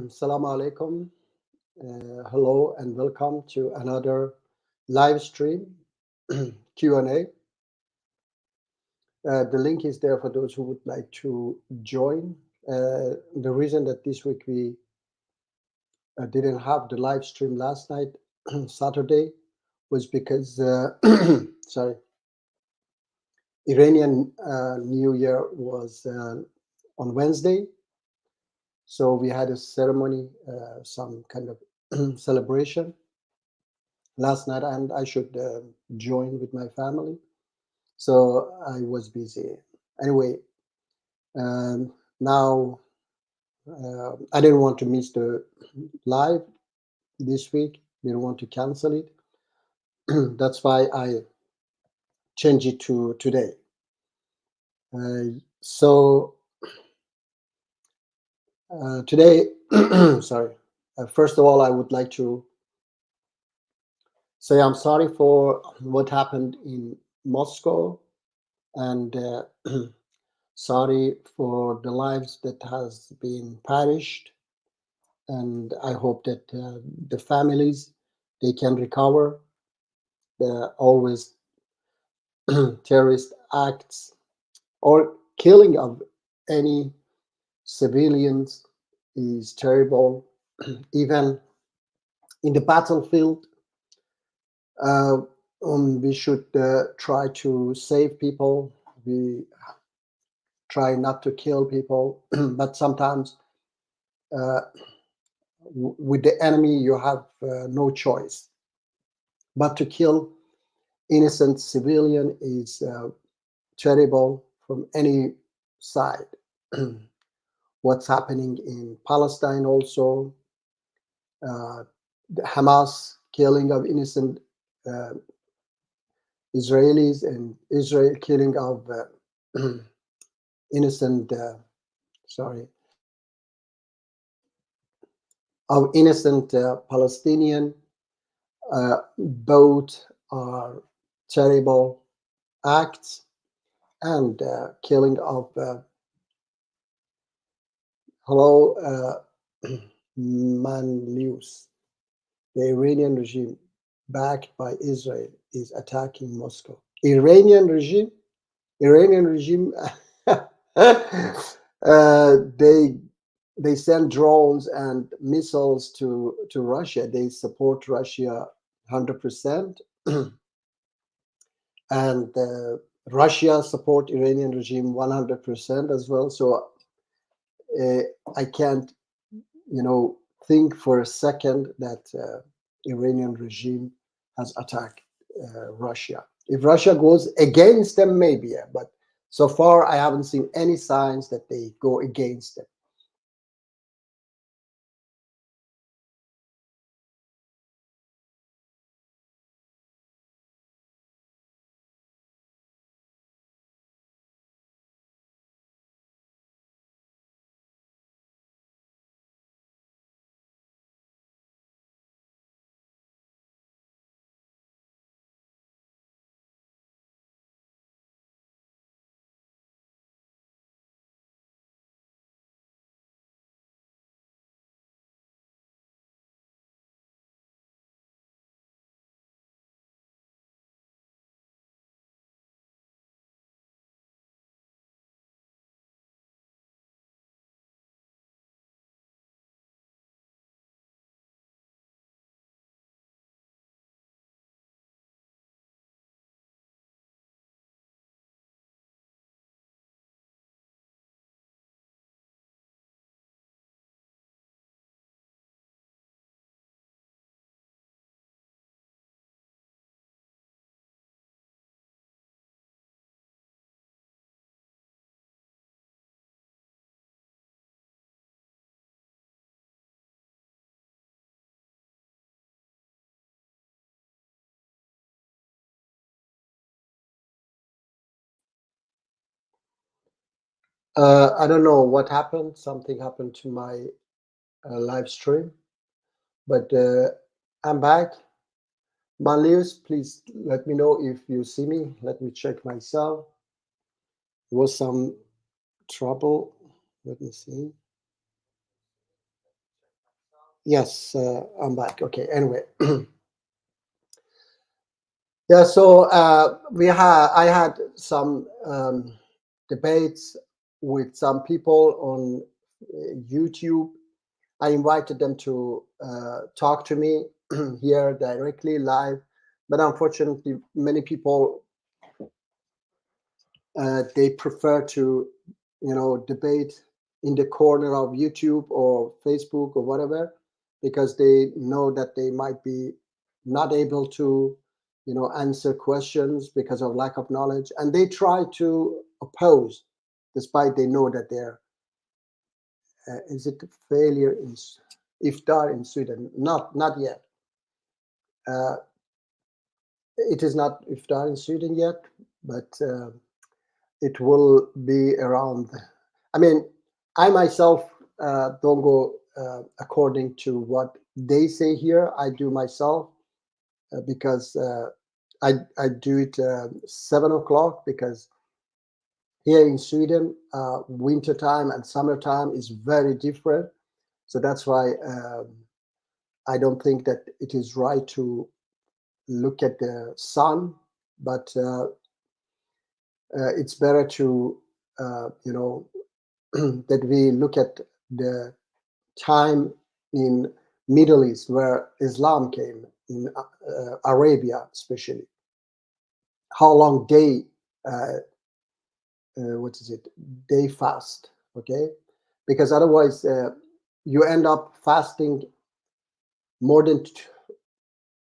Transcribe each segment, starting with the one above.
Assalamu alaikum. Hello and welcome to another live stream Q&A. The link is there for those who would like to join. The reason that this week we didn't have the live stream last night, Saturday, was because, sorry, Iranian New Year was on Wednesday. So we had a ceremony, some kind of celebration last night, and I should join with my family. So I was busy. Anyway, now I didn't want to miss the live this week. Didn't want to cancel it. That's why I changed it to today. So today, sorry. First of all, I would like to say I'm sorry for what happened in Moscow, and sorry for the lives that has been perished. And I hope that the families, they can recover. Always terrorist acts or killing of any civilians is terrible. Even in the battlefield, we should try to save people. We try not to kill people, but sometimes with the enemy you have no choice but to kill innocent civilian is terrible from any side. What's happening in Palestine also, the Hamas killing of innocent Israelis, and Israel killing of innocent innocent Palestinian. Both are terrible acts, and killing of Manlius, the Iranian regime backed by Israel, is attacking Moscow. Iranian regime, they send drones and missiles to Russia. They support Russia 100%, and Russia support Iranian regime 100% as well. So I can't, think for a second that Iranian regime has attacked Russia. If Russia goes against them, maybe, yeah, but so far I haven't seen any signs that they go against them. I don't know what happened. Something happened to my live stream, but I'm back. Manlius, please let me know if you see me. Let me check myself. There was some trouble. Let me see. Yes, I'm back. Okay. Anyway, yeah. So I had some debates with some people on YouTube. I invited them to talk to me here directly live, but unfortunately, many people they prefer to, debate in the corner of YouTube or Facebook or whatever, because they know that they might be not able to, answer questions because of lack of knowledge, and they try to oppose, despite they know that they're. Is it a failure in iftar in Sweden? Not yet. Uh, it is not iftar in Sweden yet, but it will be around. I mean, I myself don't go according to what they say here. I do myself because I do it 7 o'clock, because here in Sweden, winter time and summertime is very different. So that's why I don't think that it is right to look at the sun, but it's better to that we look at the time in Middle East where Islam came, in Arabia especially, how long they what is it, they fast. Okay, because otherwise you end up fasting more than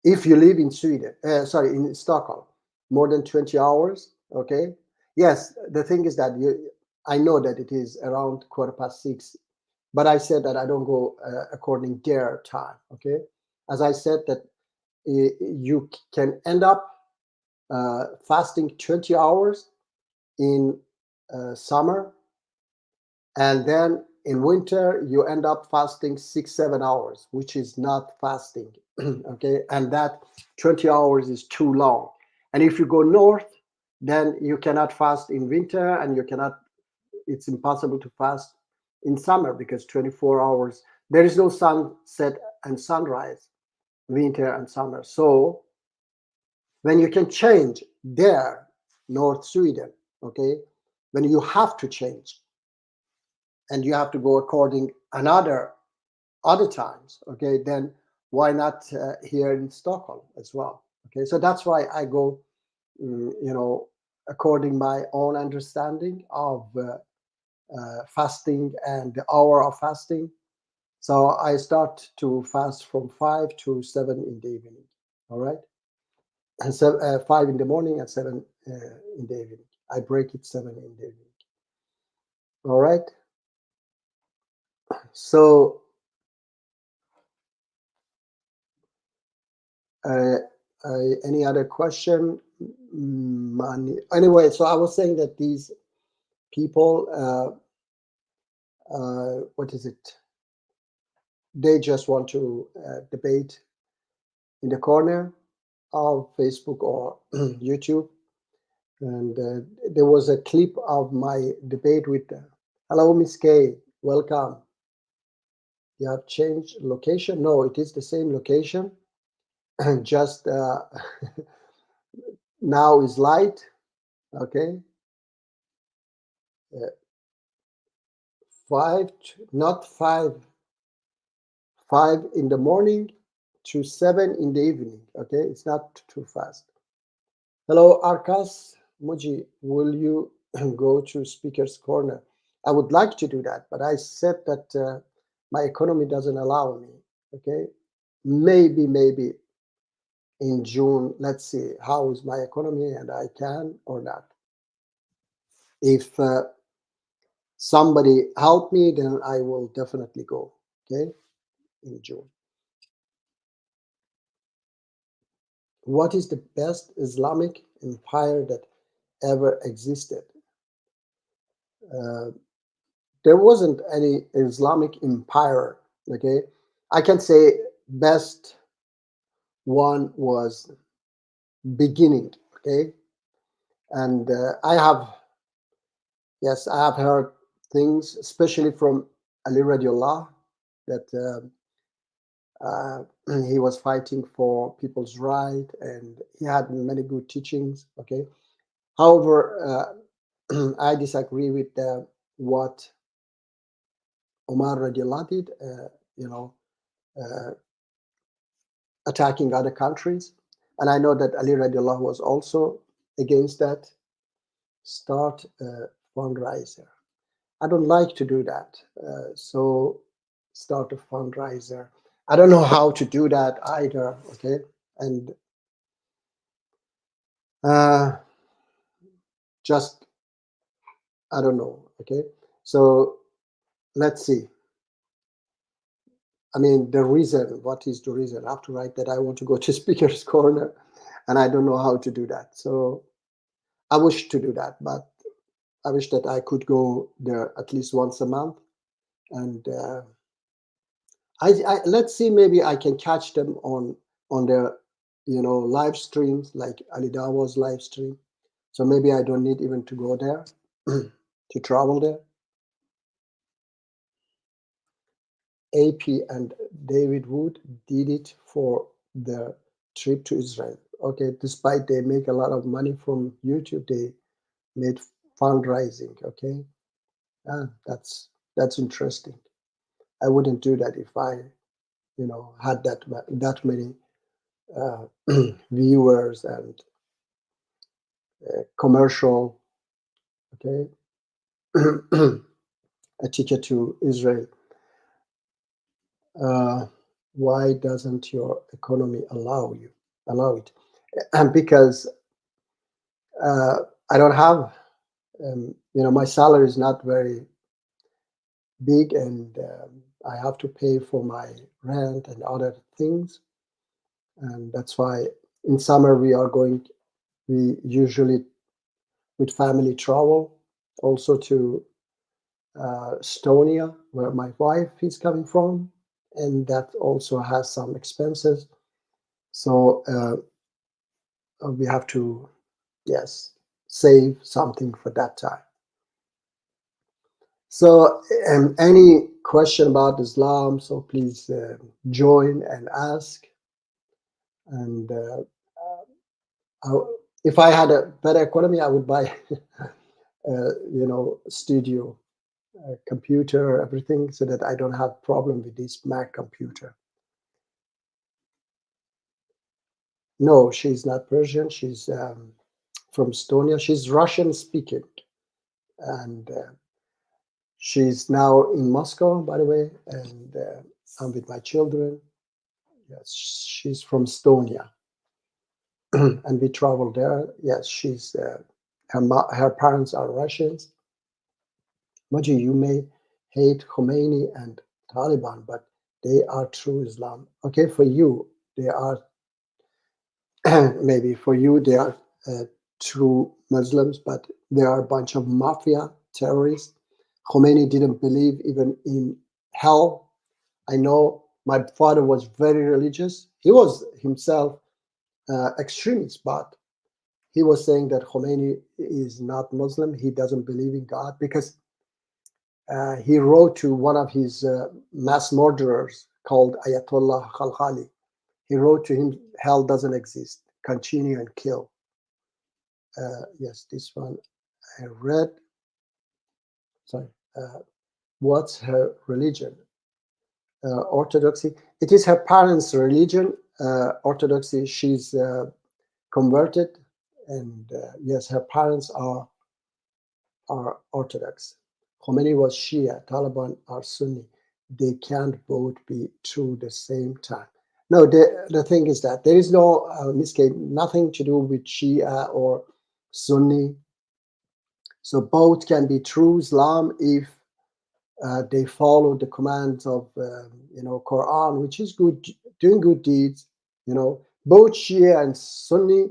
if you live in Sweden, sorry, in Stockholm, more than 20 hours. Okay, yes, the thing is that I know that it is around 6:15, but I said that I don't go according their time. Okay, as I said that you can end up fasting 20 hours in summer, and then in winter you end up fasting 6-7 hours, which is not fasting. Okay, and that 20 hours is too long. And if you go north, then you cannot fast in winter, and you cannot, it's impossible to fast in summer, because 24 hours, there is no sunset and sunrise, winter and summer. So when you can change there, North Sweden, okay, when you have to change and you have to go according another other times, okay, then why not here in Stockholm as well? Okay, so that's why I go, according my own understanding of fasting and the hour of fasting. So I start to fast from 5 to 7 in the evening. All right, and so 5 in the morning and 7 in the evening. I break it 7 in the evening. All right. So uh, any other question? Anyway, so I was saying that these people, what is it? They just want to debate in the corner of Facebook or YouTube. And there was a clip of my debate with, hello, Miss K, welcome. You have changed location? No, it is the same location. Just now is light. Okay. Uh, not 5 in the morning to 7 in the evening. Okay, it's not too fast. Hello, Arkas Muji. Will you go to speaker's corner? I would like to do that, but I said that my economy doesn't allow me. Okay, maybe in June. Let's see how is my economy, and I can or not. If somebody help me, then I will definitely go. Okay, in June. What is the best Islamic empire that ever existed? Uh, there wasn't any Islamic empire. Okay, I can say best one was beginning. Okay, and I have heard things, especially from Ali radiallah, that Uh, he was fighting for people's right, and he had many good teachings. Okay, however, I disagree with what Omar radiallahu did. You know, uh, attacking other countries, and I know that Ali radiallahu was also against that. Start a fundraiser. I don't like to do that. So start a fundraiser. I don't know how to do that either. Okay, and uh, just I don't know. Okay, so let's see. I mean, the reason. What is the reason? I have to write that I want to go to speaker's corner, and I don't know how to do that. So I wish to do that, but I wish that I could go there at least once a month, and let's see, maybe I can catch them on their live streams like Ali Dawa's live stream. So maybe I don't need even to go there to travel there. AP and David Wood did it for their trip to Israel. Okay, despite they make a lot of money from YouTube, they made fundraising. Okay, that's interesting. I wouldn't do that if I had that many uh, viewers and commercial. Okay, a ticket to Israel. Uh, why doesn't your economy allow it? And because uh, I don't have, my salary is not very big, and I have to pay for my rent and other things, and that's why in summer we usually with family travel also to Estonia, where my wife is coming from, and that also has some expenses. So we have to, yes, save something for that time. So, any question about Islam? So please join and ask. And if I had a better economy, I would buy, studio computer, everything, so that I don't have problem with this Mac computer. No, she's not Persian. She's from Estonia. She's Russian speaking, and she's now in Moscow, by the way. And I'm with my children. Yes, she's from Estonia, and we traveled there. Yes, she's her parents are Russians. Maji, you may hate Khomeini and Taliban, but they are true Islam. Okay, for you, they are maybe for you they are true Muslims, but they are a bunch of mafia terrorists. Khomeini didn't believe even in hell. I know my father was very religious. He was himself extremist, but he was saying that Khomeini is not Muslim. He doesn't believe in God because he wrote to one of his mass murderers called Ayatollah Khalkhali. He wrote to him, hell doesn't exist. Continue and kill. Yes, this one I read. Sorry. What's her religion? Orthodoxy. It is her parents' religion. Orthodoxy. She's converted, and yes, her parents are Orthodox. Khomeini was Shia. Taliban are Sunni. They can't both be true the same time. No, the thing is that there is no nothing to do with Shia or Sunni. So both can be true Islam if they follow the commands of Quran, which is good, doing good deeds. Both Shia and Sunni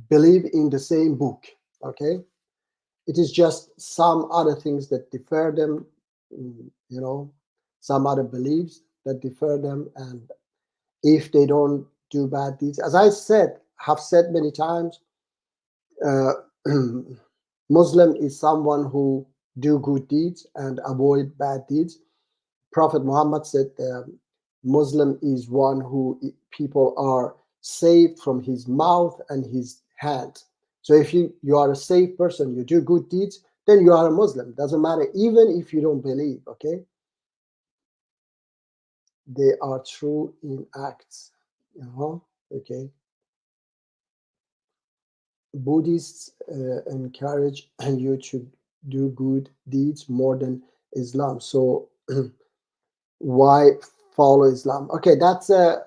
believe in the same book. Okay, it is just some other things that differ them. Some other beliefs that differ them, and if they don't do bad deeds, as I have said many times, uh, Muslim is someone who do good deeds and avoid bad deeds. Prophet Muhammad said, Muslim is one who people are saved from his mouth and his hand. So if you are a safe person, you do good deeds, then you are a Muslim. Doesn't matter, even if you don't believe. Okay, they are true in acts. Okay. Buddhists encourage you to do good deeds more than Islam. So why follow Islam? Okay, that's uh,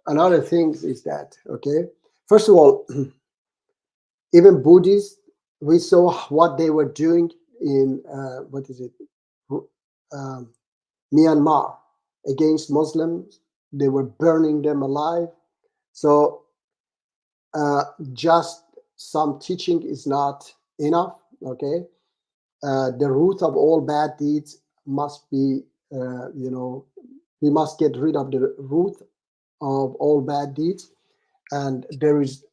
another thing is that, okay, first of all, even Buddhists, we saw what they were doing in what is it, um, Myanmar against Muslims. They were burning them alive. So just some teaching is not enough. Okay, the root of all bad deeds must be, we must get rid of the root of all bad deeds, and there is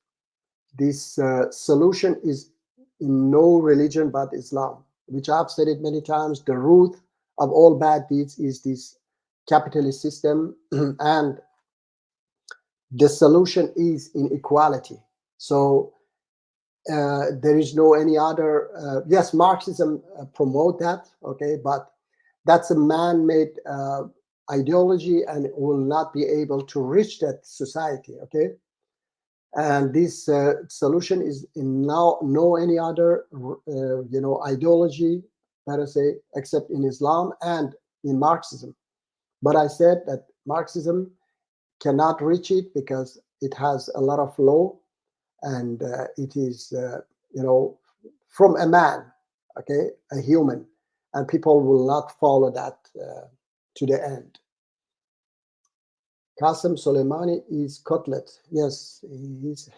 this solution is in no religion but Islam, which I've said it many times. The root of all bad deeds is this capitalist system, and the solution is in equality. So there is no any other. Yes, Marxism promote that, okay, but that's a man-made ideology, and it will not be able to reach that society, okay. And this solution is in now no any other ideology, better say, except in Islam and in Marxism. But I said that Marxism cannot reach it because it has a lot of law, and it is from a man, okay, a human, and people will not follow that to the end. Qasem Soleimani is Kotlet. Yes, he is.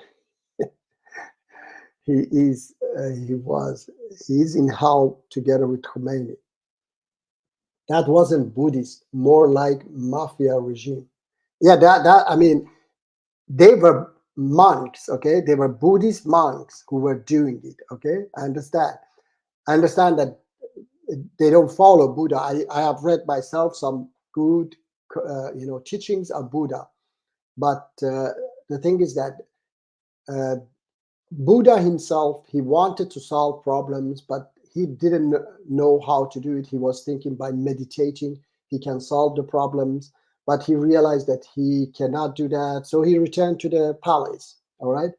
He is. He was. He is in hell together with Khomeini. That wasn't Buddhist, more like mafia regime. Yeah, that I mean, they were monks, okay? They were Buddhist monks who were doing it, okay? I understand that they don't follow Buddha. I have read myself some good, teachings of Buddha. But the thing is that uh, Buddha himself, he wanted to solve problems, but he didn't know how to do it. He was thinking by meditating, he can solve the problems, but he realized that he cannot do that. So he returned to the palace. All right.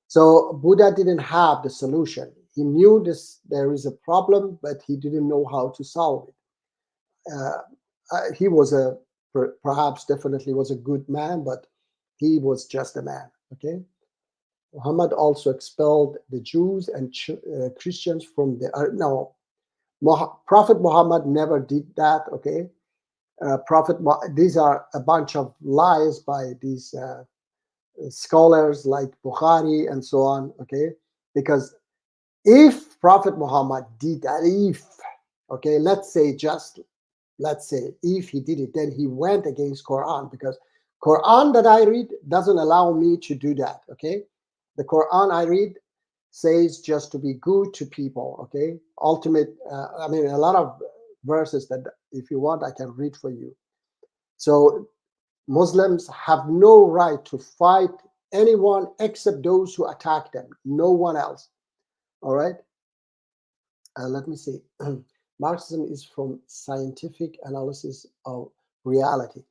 So Buddha didn't have the solution. He knew this there is a problem, but he didn't know how to solve it. He was perhaps definitely was a good man, but he was just a man. Okay. Muhammad also expelled the Jews and Christians from the. No, Prophet Muhammad never did that. Okay, these are a bunch of lies by these scholars like Bukhari and so on. Okay, because if Prophet Muhammad did that, okay, let's say if he did it, then he went against Quran, because Quran that I read doesn't allow me to do that. Okay, the Quran I read says just to be good to people. Okay, ultimate. I mean, a lot of verses that if you want I can read for you. So Muslims have no right to fight anyone except those who attack them. No one else. All right. Let me see. Marxism is from scientific analysis of reality.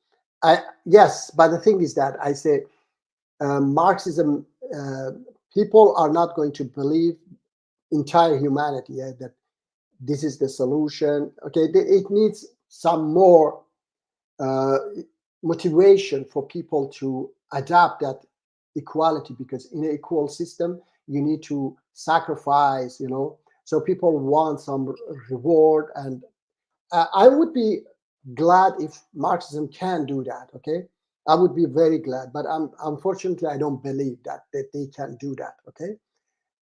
Yes, but the thing is that I say Marxism, people are not going to believe entire humanity, yeah, that this is the solution. Okay, it needs some more uh, motivation for people to adapt that equality, because in an equal system you need to sacrifice, so people want some reward. And I would be glad if Marxism can do that. Okay, I would be very glad, but unfortunately I don't believe that they can do that. Okay,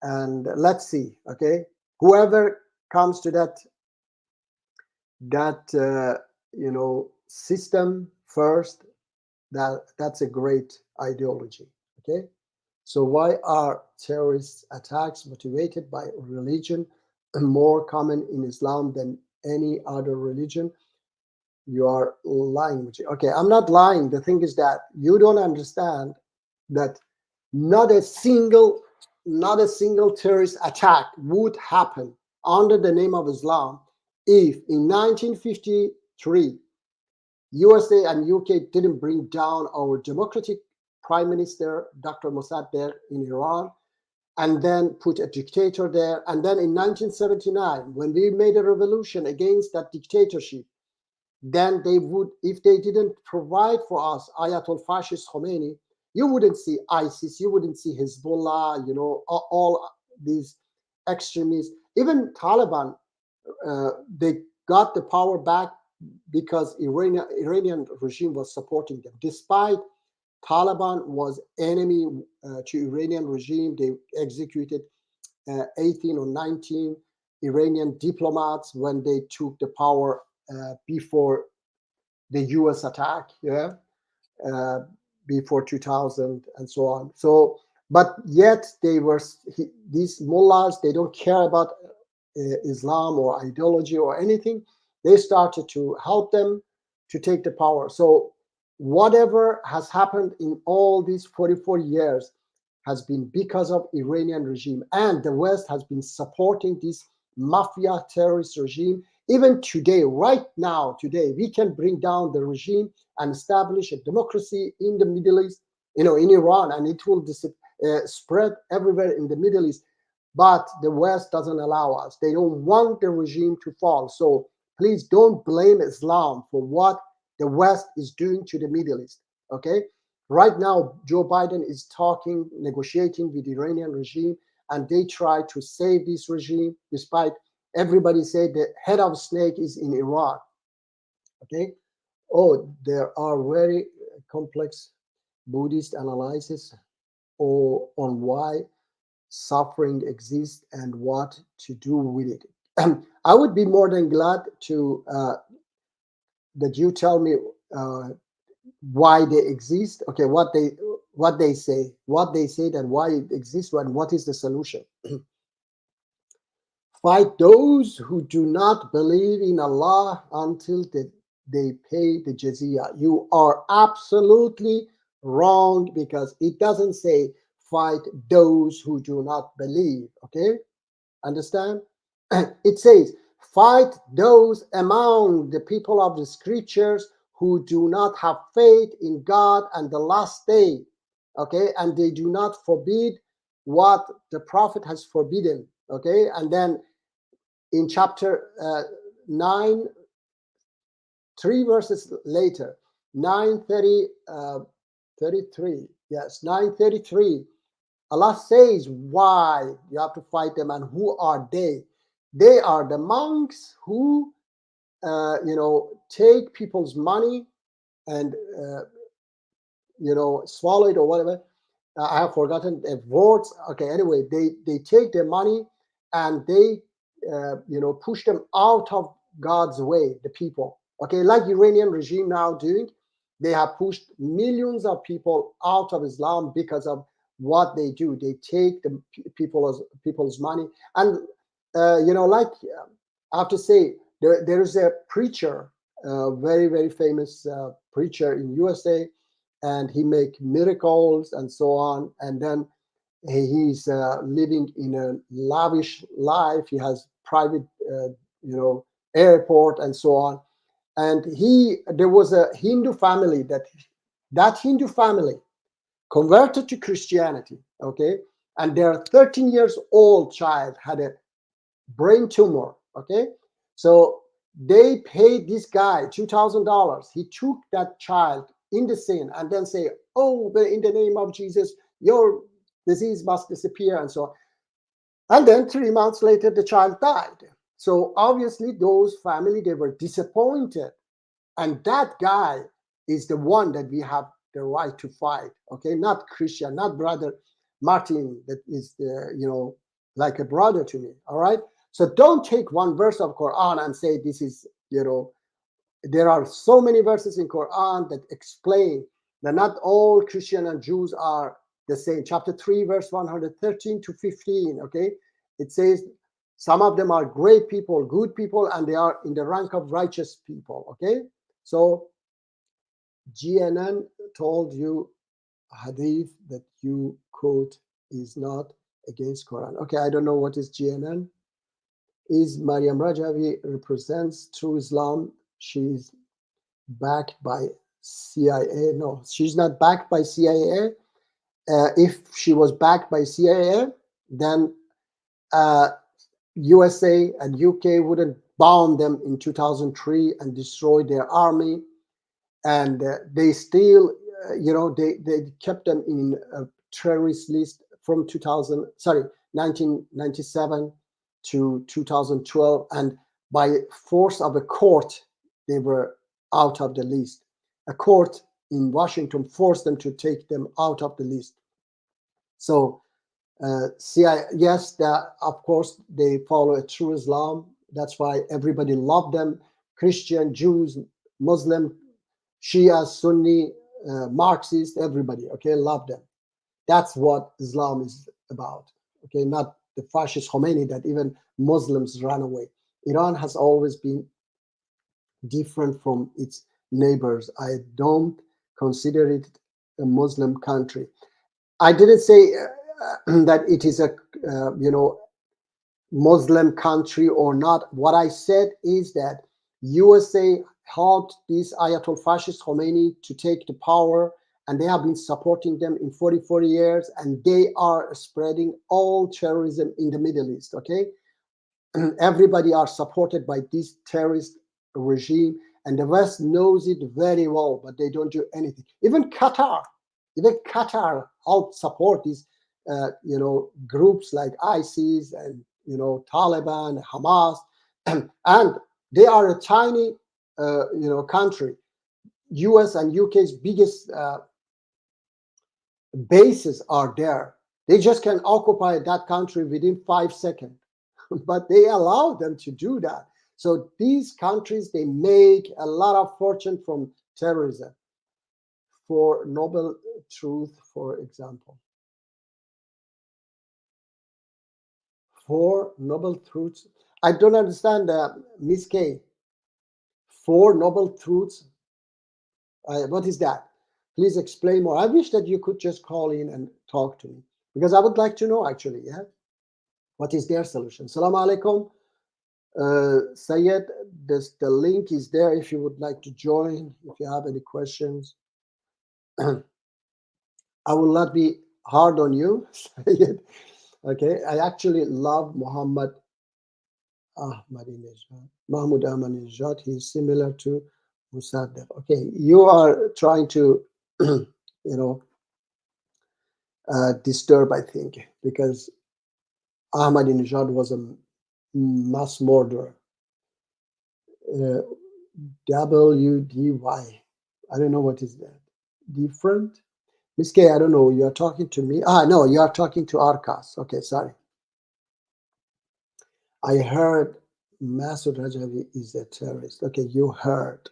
and let's see. Okay, whoever comes to that system first, that's a great ideology. Okay, so why are terrorist attacks motivated by religion more common in Islam than any other religion? You are lying. Okay, I'm not lying. The thing is that you don't understand that not a single, not a single terrorist attack would happen under the name of Islam if in 1953 USA and UK didn't bring down our democratic prime minister Dr. Mossadegh in Iran, and then put a dictator there. And then in 1979, when we made a revolution against that dictatorship, then they would, if they didn't provide for us Ayatollah fascist Khomeini, you wouldn't see ISIS, you wouldn't see Hezbollah, all these extremists. Even Taliban, they got the power back because Iranian regime was supporting them. Despite Taliban was enemy to Iranian regime, they executed 18 or 19 Iranian diplomats when they took the power before the US attack, uh, before 2000 and so on. So, but yet these mullahs, they don't care about Islam or ideology or anything. They started to help them to take the power. So whatever has happened in all these 44 years has been because of Iranian regime, and the West has been supporting this mafia terrorist regime. Even today, right now, today, we can bring down the regime and establish a democracy in the Middle East, in Iran, and it will spread everywhere in the Middle East. But the West doesn't allow us. They don't want the regime to fall. So please don't blame Islam for what the West is doing to the Middle East. Okay? Right now, Joe Biden is negotiating with the Iranian regime, and they try to save this regime, despite everybody said the head of snake is in Iran. Okay? Oh, there are very complex Buddhist analysis on why suffering exists and what to do with it. I would be more than glad to that you tell me why they exist. Okay, what they say, and why it exists, and what is the solution. Fight those who do not believe in Allah until they pay the jizya. You are absolutely wrong, because it doesn't say fight those who do not believe. Okay, understand? It says fight those among the people of the scriptures who do not have faith in God and the last day. Okay, and they do not forbid what the prophet has forbidden. Okay, and then in chapter 9, 3 verses later, 9:33, yes, 9:33, Allah says why you have to fight them, and who are they? They are the monks who take people's money and swallow it or whatever. I have forgotten the words. Okay, anyway, they take their money and they push them out of God's way, the people. Okay, like Iranian regime now doing, they have pushed millions of people out of Islam because of what they do. They take the people's money, and I have to say, there's a preacher, very very famous preacher in USA, and he make miracles and so on, and then he's living in a lavish life. He has private airport and so on. And there was a Hindu family that Hindu family converted to Christianity. Okay, and their 13 years old child had a brain tumor. Okay, so they paid this guy $2,000. He took that child in the sin and then say, oh, in the name of Jesus, your disease must disappear, and so on. And then 3 months later, the child died. So obviously those family, they were disappointed. And that guy is the one that we have the right to fight. Okay, not Christian, not brother Martin, that is like a brother to me. All right. So don't take one verse of Quran and say this is, there are so many verses in Quran that explain that not all Christian and Jews are the same. Chapter 3, verse 113 to 15. Okay, it says some of them are great people, good people, and they are in the rank of righteous people. Okay, So GNN told you hadith that you quote is not against Quran. Okay, I don't know what is GNN. Is Mariam Rajavi represents true Islam? She's backed by CIA. No, she's not backed by CIA. If she was backed by CIA, then USA and UK wouldn't bomb them in 2003 and destroy their army. And they still, they kept them in a terrorist list from 1997 to 2012. And by force of a court, they were out of the list. A court in Washington forced them to take them out of the list. So CIA, yes, of course, they follow a true Islam. That's why everybody loved them. Christian, Jews, Muslim, Shia, Sunni, Marxist, everybody, okay, love them. That's what Islam is about, okay, not the fascist Khomeini that even Muslims ran away. Iran has always been different from its neighbors. I don't consider it a Muslim country. I didn't say that it is a Muslim country or not. What I said is that USA helped this Ayatollah fascist Khomeini to take the power, and they have been supporting them in 44 years, and they are spreading all terrorism in the Middle East. Okay, everybody are supported by this terrorist regime, and the West knows it very well, but they don't do anything. Even Qatar helped support these groups like ISIS and Taliban, Hamas, and they are a tiny country. US and UK's biggest bases are there. They just can occupy that country within 5 seconds, but they allow them to do that. So these countries, they make a lot of fortune from terrorism. For Noble Truth, for example. For Noble Truths, I don't understand, Miss K. For Noble Truths, what is that? Please explain more. I wish that you could just call in and talk to me, because I would like to know actually, yeah, what is their solution. Salam alaikum. Sayed, the link is there if you would like to join, if you have any questions. I will not be hard on you, Sayed. Okay, I actually love Muhammad Ahmadinejad. Mahmoud Ahmadinejad, he's similar to Mossadegh. Okay, you are trying to, disturb, I think, because Ahmadinejad was a mass murderer. WDY. I don't know what is that. Different? Miss K, I don't know. You are talking to me. No, you are talking to Arkas. Okay, sorry. I heard Masood Rajavi is a terrorist. Okay, you heard.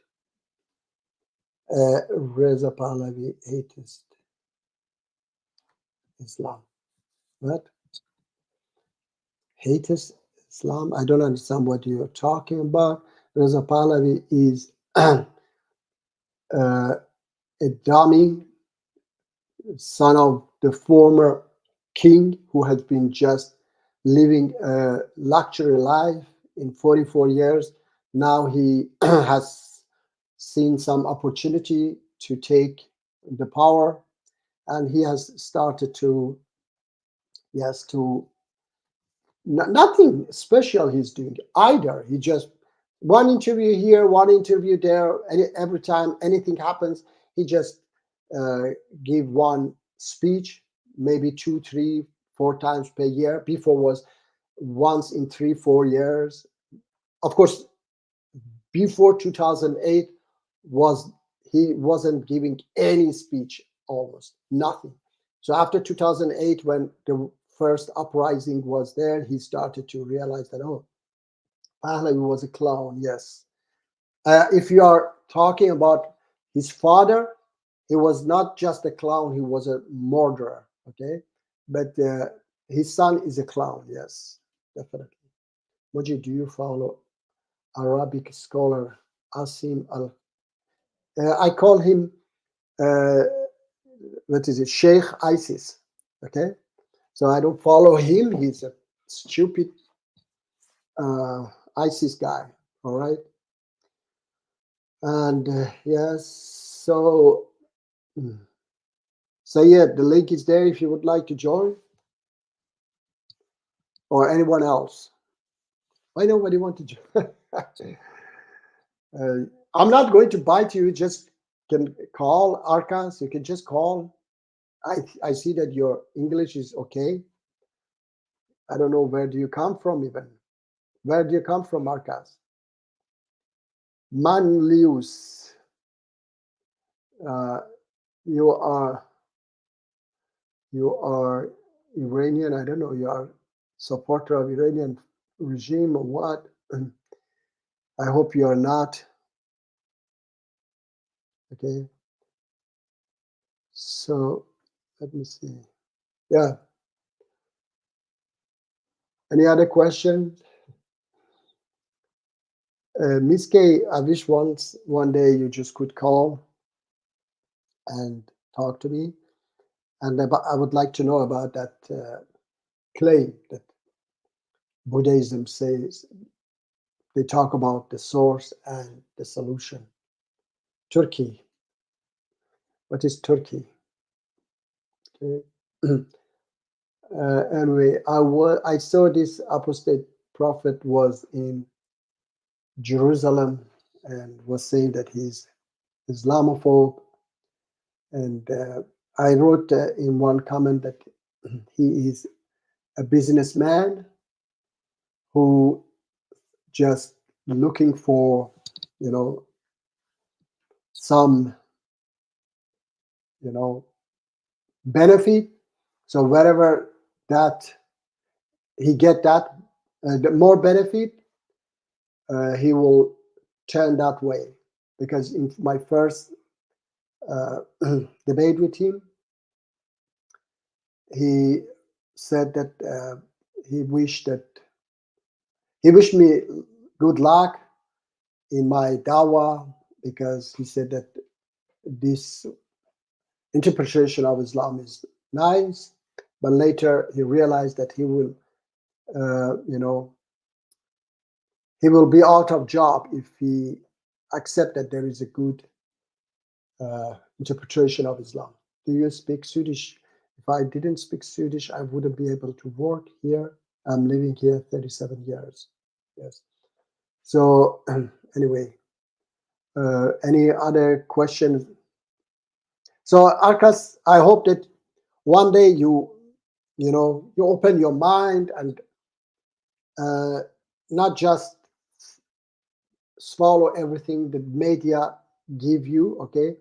Reza Pahlavi atheist Islam. What? Haters Islam? I don't understand what you're talking about. Reza Pahlavi is a dummy, son of the former king who had been just living a luxury life in 44 years. Now he has seen some opportunity to take the power, and he has started to, yes, to nothing special he's doing either. He just one interview here, one interview there, and every time anything happens, he just give one speech, maybe 2, 3, 4 times per year. Before was once in 3, 4 years. Of course, before 2008 he wasn't giving any speech, almost nothing. So after 2008, when the first uprising was there, he started to realize that, oh, Pahlavi was a clown. Yes. If you are talking about his father, he was not just a clown, he was a murderer. Okay. But his son is a clown. Yes, definitely. Moji, do you follow Arabic scholar Asim Al I call him, what is it, Sheikh ISIS. Okay, so I don't follow him. He's a stupid ISIS guy. All right, and yes, so so yeah, the link is there if you would like to join, or anyone else. Why nobody want to join? I'm not going to bite you. Just can call Arkas. You can just call. I see that your English is okay. I don't know, where do you come from even? Where do you come from, Arkas? Manlius. Uh, you are Iranian. I don't know. You are supporter of Iranian regime or what? I hope you are not. Okay. So let me see. Yeah. Any other question? Miss K, I wish one day you just could call and talk to me. And I would like to know about that claim that Buddhism says. They talk about the source and the solution. Turkey. What is Turkey? Okay. Anyway, I saw this apostate prophet was in Jerusalem and was saying that he's Islamophobe. And I wrote in one comment that he is a businessman who just looking for, some, benefit. So wherever that he get that the more benefit, he will turn that way. Because in my first debate with him, he said that he wished me good luck in my dawah, because he said that this interpretation of Islam is nice, but later he realized that he will, he will be out of job if he accept that there is a good interpretation of Islam. Do you speak Swedish? If I didn't speak Swedish, I wouldn't be able to work here. I'm living here 37 years. Yes. So anyway, any other questions? So Arkas, I hope that one day you open your mind and not just swallow everything the media give you, okay,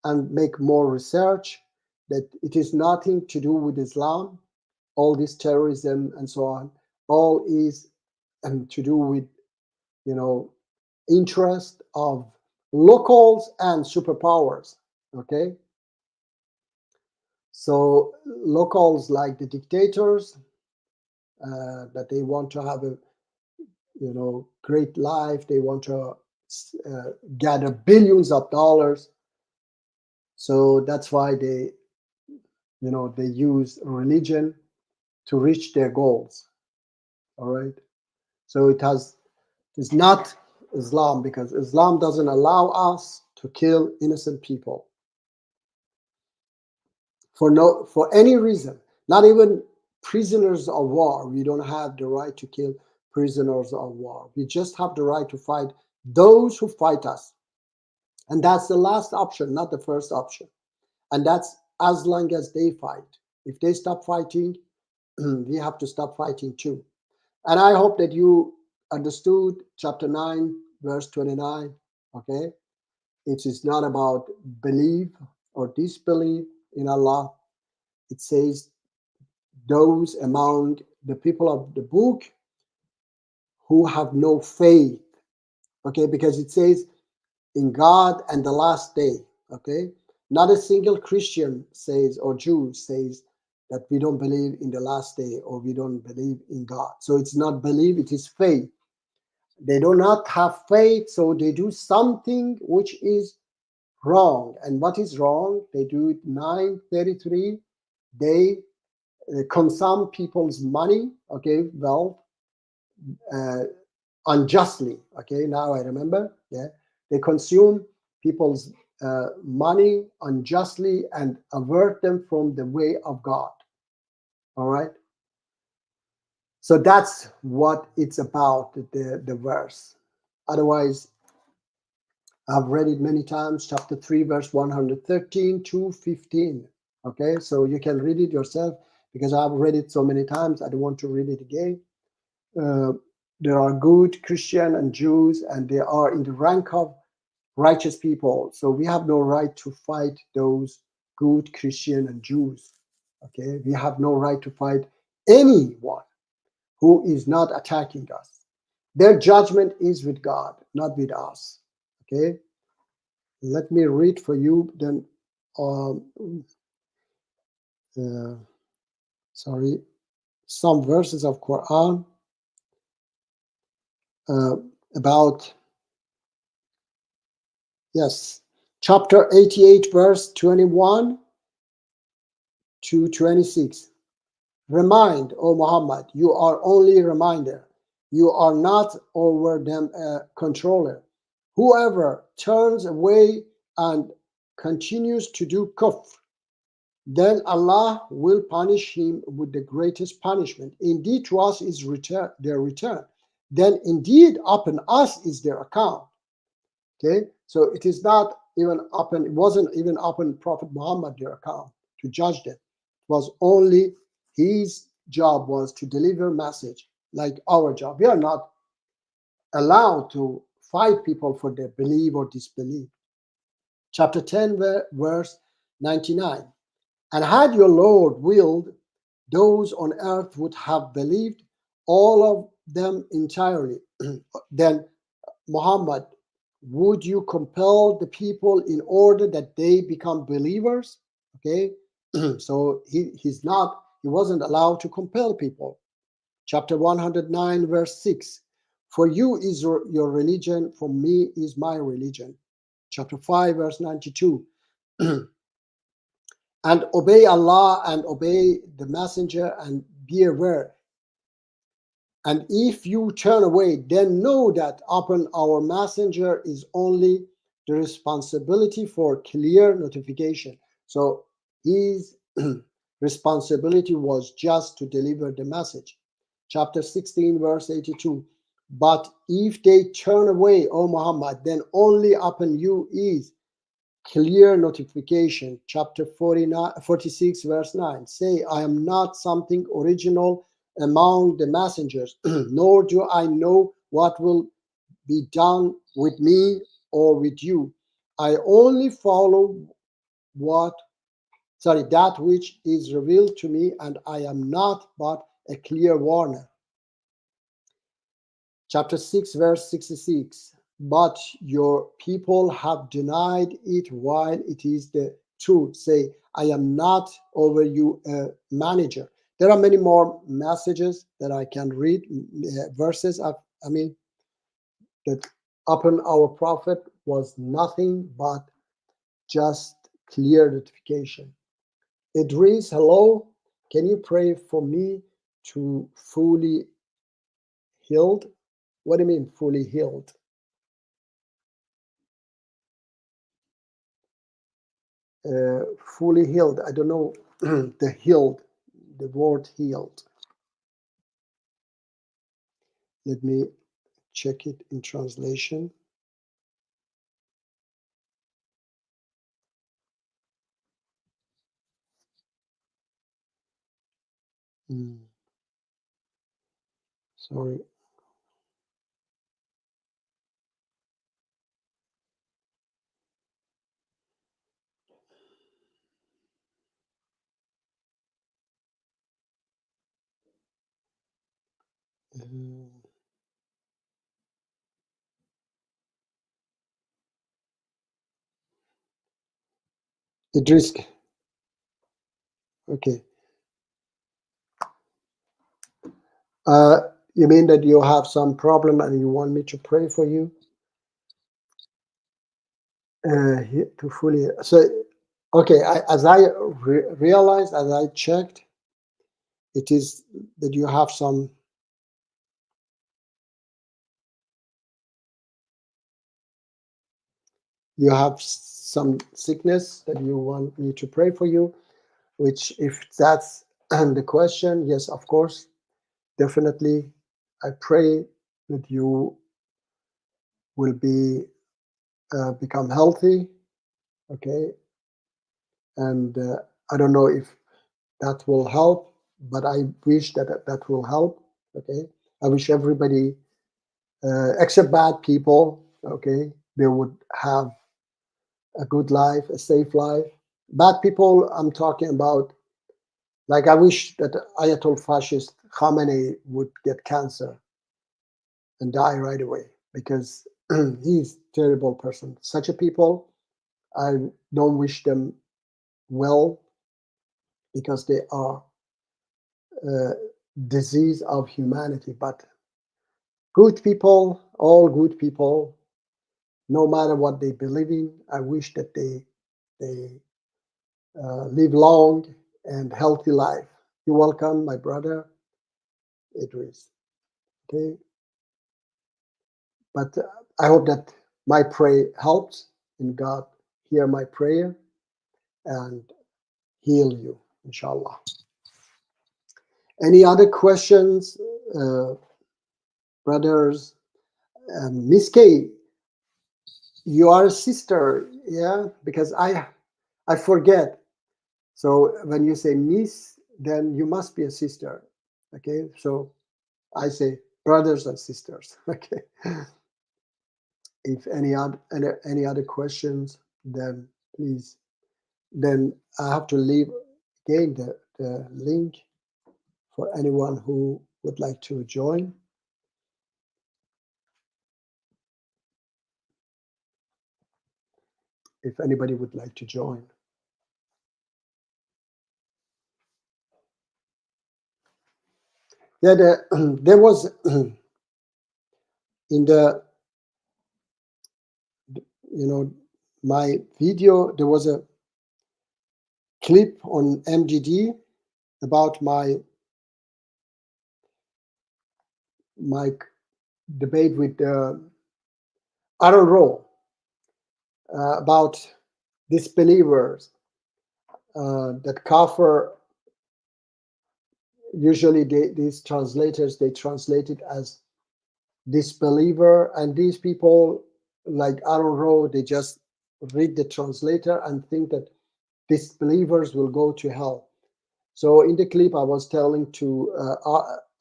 and make more research, that it is nothing to do with Islam, all this terrorism and so on, all is to do with, interest of locals and superpowers, okay? So locals, like the dictators, that they want to have a great life, they want to gather billions of dollars. So that's why they use religion to reach their goals. All right. So it's not Islam, because Islam doesn't allow us to kill innocent people for any reason, not even prisoners of war. We don't have the right to kill prisoners of war. We just have the right to fight those who fight us. And that's the last option, not the first option. And that's as long as they fight. If they stop fighting, we have to stop fighting too. And I hope that you understood chapter 9, verse 29. Okay? It is not about belief or disbelief in Allah. It says those among the people of the book who have no faith. Okay? Because it says in God and the last day. Okay? Not a single Christian says, or Jew says, that we don't believe in the last day or we don't believe in God. So it's not belief, it is faith. They do not have faith, so they do something which is wrong. And what is wrong? They do it 933. They consume people's money, okay, wealth, uh, unjustly. Okay, now I remember. Yeah, they consume people's money unjustly and avert them from the way of God. All right. So that's what it's about, the verse. Otherwise, I've read it many times, chapter 3, verse 113 to 15. Okay, so you can read it yourself because I've read it so many times. I don't want to read it again. Uh, there are good Christian and Jews, and they are in the rank of righteous people. So we have no right to fight those good Christian and Jews. Okay, we have no right to fight anyone who is not attacking us. Their judgment is with God, not with us. Okay, let me read for you then. Um, uh, sorry, some verses of Quran uh, about, yes, chapter 88, verse 21 to 26. Remind, O Muhammad, you are only a reminder. You are not over them a controller. Whoever turns away and continues to do kufr, then Allah will punish him with the greatest punishment. Indeed, to us is their return. Then indeed upon us is their account. Okay, so it is not even upon, it wasn't even upon Prophet Muhammad their account to judge them. It was only his job was to deliver message, like our job. We are not allowed to fight people for their belief or disbelief. Chapter 10, verse 99. And had your Lord willed, those on earth would have believed, all of them entirely. Then, Muhammad, would you compel the people in order that they become believers? Okay, so he wasn't allowed to compel people. Chapter 109, verse 6. For you is your religion, for me is my religion. Chapter 5, verse 92. And obey Allah and obey the messenger and be aware. And if you turn away, then know that upon our messenger is only the responsibility for clear notification. So his responsibility was just to deliver the message. Chapter 16, verse 82. But if they turn away, O Muhammad, then only upon you is clear notification. Chapter 46, verse 9. Say, I am not something original among the messengers, nor do I know what will be done with me or with you. I only follow that which is revealed to me, and I am not but a clear warner. Chapter 6, verse 66. But your people have denied it while it is the truth. Say, I am not over you a manager. There are many more messages that I can read, verses. I mean, that upon our prophet was nothing but just clear notification. Idris, hello. Can you pray for me to fully healed? What do you mean fully healed? Fully healed. I don't know the healed, the word healed. Let me check it in translation. Sorry. Idris. Okay. You mean that you have some problem and you want me to pray for you? To fully. So, okay, as I realized, as I checked, it is that you have some. You have some sickness that you want me to pray for you. Which, if that's the question, yes, of course, definitely. I pray that you will be become healthy. Okay, and I don't know if that will help, but I wish that that will help. Okay, I wish everybody, except bad people, okay, they would have a good life, a safe life. Bad people, I'm talking about, like I wish that Ayatollah fascist Khamenei would get cancer and die right away because he's a terrible person. Such a people, I don't wish them well because they are a disease of humanity. But good people, all good people, no matter what they believe in, I wish that they live long and healthy life. You're welcome, my brother Idris. Okay, but I hope that my prayer helps and God hear my prayer and heal you, inshallah. Any other questions, uh, brothers? Miss K, you are a sister, yeah? Because I forget. So when you say Miss, then you must be a sister. Okay, so I say brothers and sisters. Okay. If any other questions, then please. Then I have to leave again the link for anyone who would like to join. If anybody would like to join. Yeah, there was in the, my video, there was a clip on MGD about my debate with Aaron Rowe about disbelievers, that kafir. Usually these translators, they translate it as disbeliever, and these people like Aaron Rowe, they just read the translator and think that disbelievers will go to hell. So in the clip, I was telling to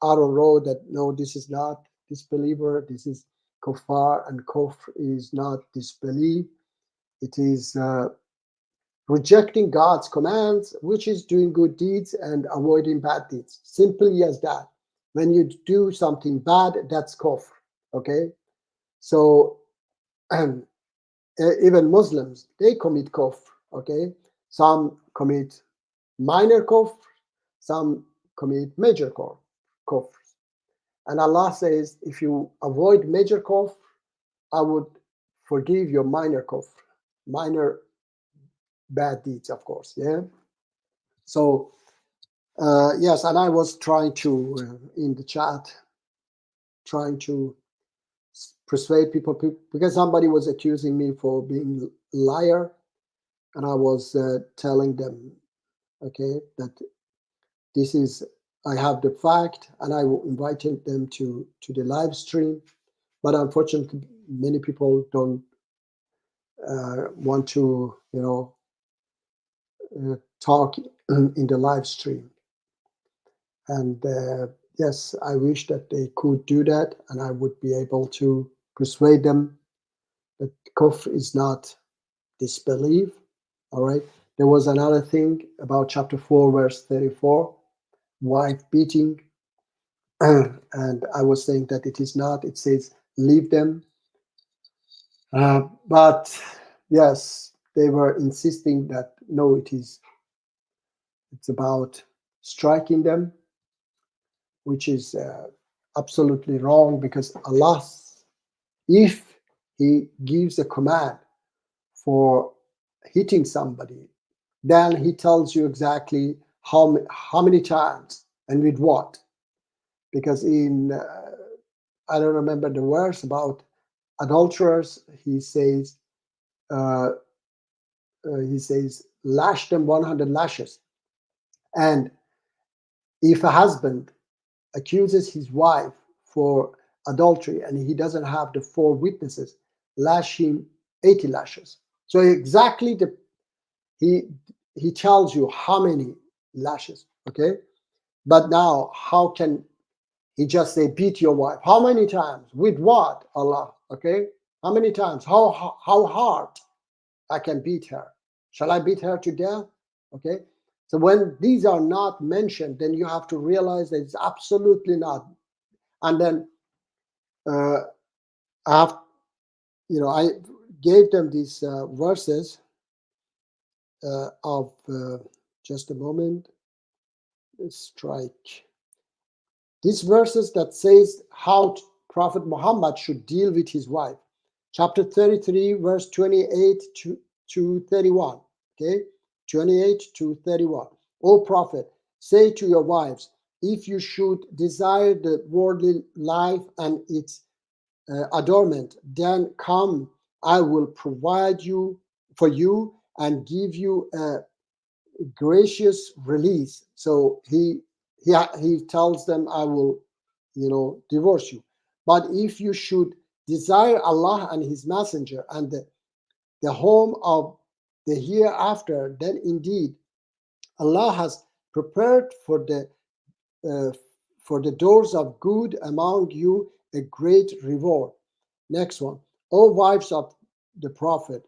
Aaron Rowe that no, this is not disbeliever, this is kofar, and kofr is not disbelief. It is rejecting God's commands, which is doing good deeds and avoiding bad deeds. Simply as that. When you do something bad, that's kufr. Okay, so even Muslims, they commit kufr. Okay, some commit minor kufr, some commit major kufr. And Allah says, if you avoid major kufr, I would forgive your minor kufr, minor bad deeds, of course. Yeah. So yes, and I was trying to in the chat, trying to persuade people because somebody was accusing me for being a liar, and I was telling them, okay, that this is, I have the fact, and I invited them to the live stream, but unfortunately, many people don't want to, talk in the live stream. And yes, I wish that they could do that, and I would be able to persuade them that kufr is not disbelief. All right. There was another thing about chapter 4, verse 34, wife beating. And I was saying that it is not, it says, leave them. But yes, they were insisting that no, it's about striking them, which is absolutely wrong because Allah, if He gives a command for hitting somebody, then he tells you exactly how many times and with what. Because in I don't remember the verse about adulterers, uh, he says lash them 100 lashes. And if a husband accuses his wife for adultery and he doesn't have the 4 witnesses, lash him 80 lashes. So exactly he he tells you how many lashes, okay? But now how can he just say beat your wife? How many times? With what? Allah, okay? How many times? How hard I can beat her? Shall I beat her to death? Okay? So when these are not mentioned, then you have to realize that it's absolutely not. And then uh, I gave them these verses of just a moment. Strike these verses that says how Prophet Muhammad should deal with his wife. Chapter 33, verse 28 to 31. Okay, 28 to 31. O Prophet, say to your wives, if you should desire the worldly life and its adornment, then come, I will provide you for you and give you a gracious release. So he tells them, I will, divorce you. But if you should desire Allah and His Messenger and the home of the hereafter, then indeed Allah has prepared uh, for the doors of good among you a great reward. Next one. O wives of the Prophet,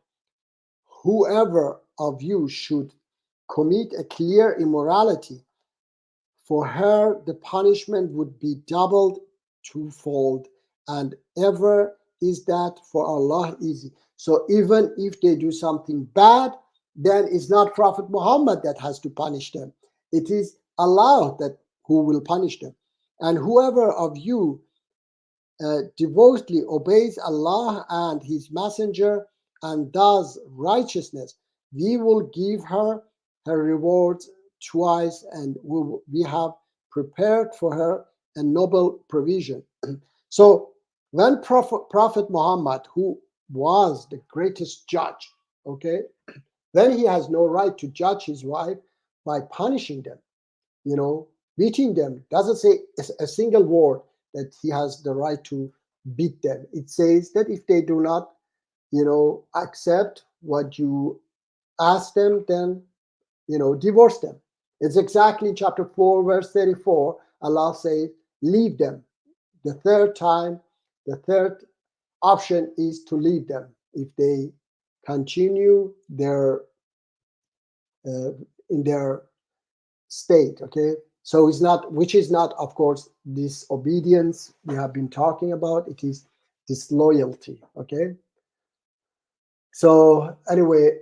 whoever of you should commit a clear immorality, for her the punishment would be doubled twofold, and ever is that for Allah easy. So even if they do something bad, then it's not Prophet Muhammad that has to punish them. It is Allah that who will punish them. And whoever of you devotedly obeys Allah and His Messenger and does righteousness, we will give her her rewards twice, and we have prepared for her a noble provision. So when Prophet Muhammad, who was the greatest judge, okay, then he has no right to judge his wife by punishing them, beating them. Doesn't say a single word that he has the right to beat them. It says that if they do not, accept what you ask them, then, divorce them. It's exactly in chapter 4, verse 34. Allah says, leave them. The third time, the third option is to leave them if they continue in their state. Okay, so it's not, which is not, of course, disobedience we have been talking about. It is disloyalty. Okay, so anyway,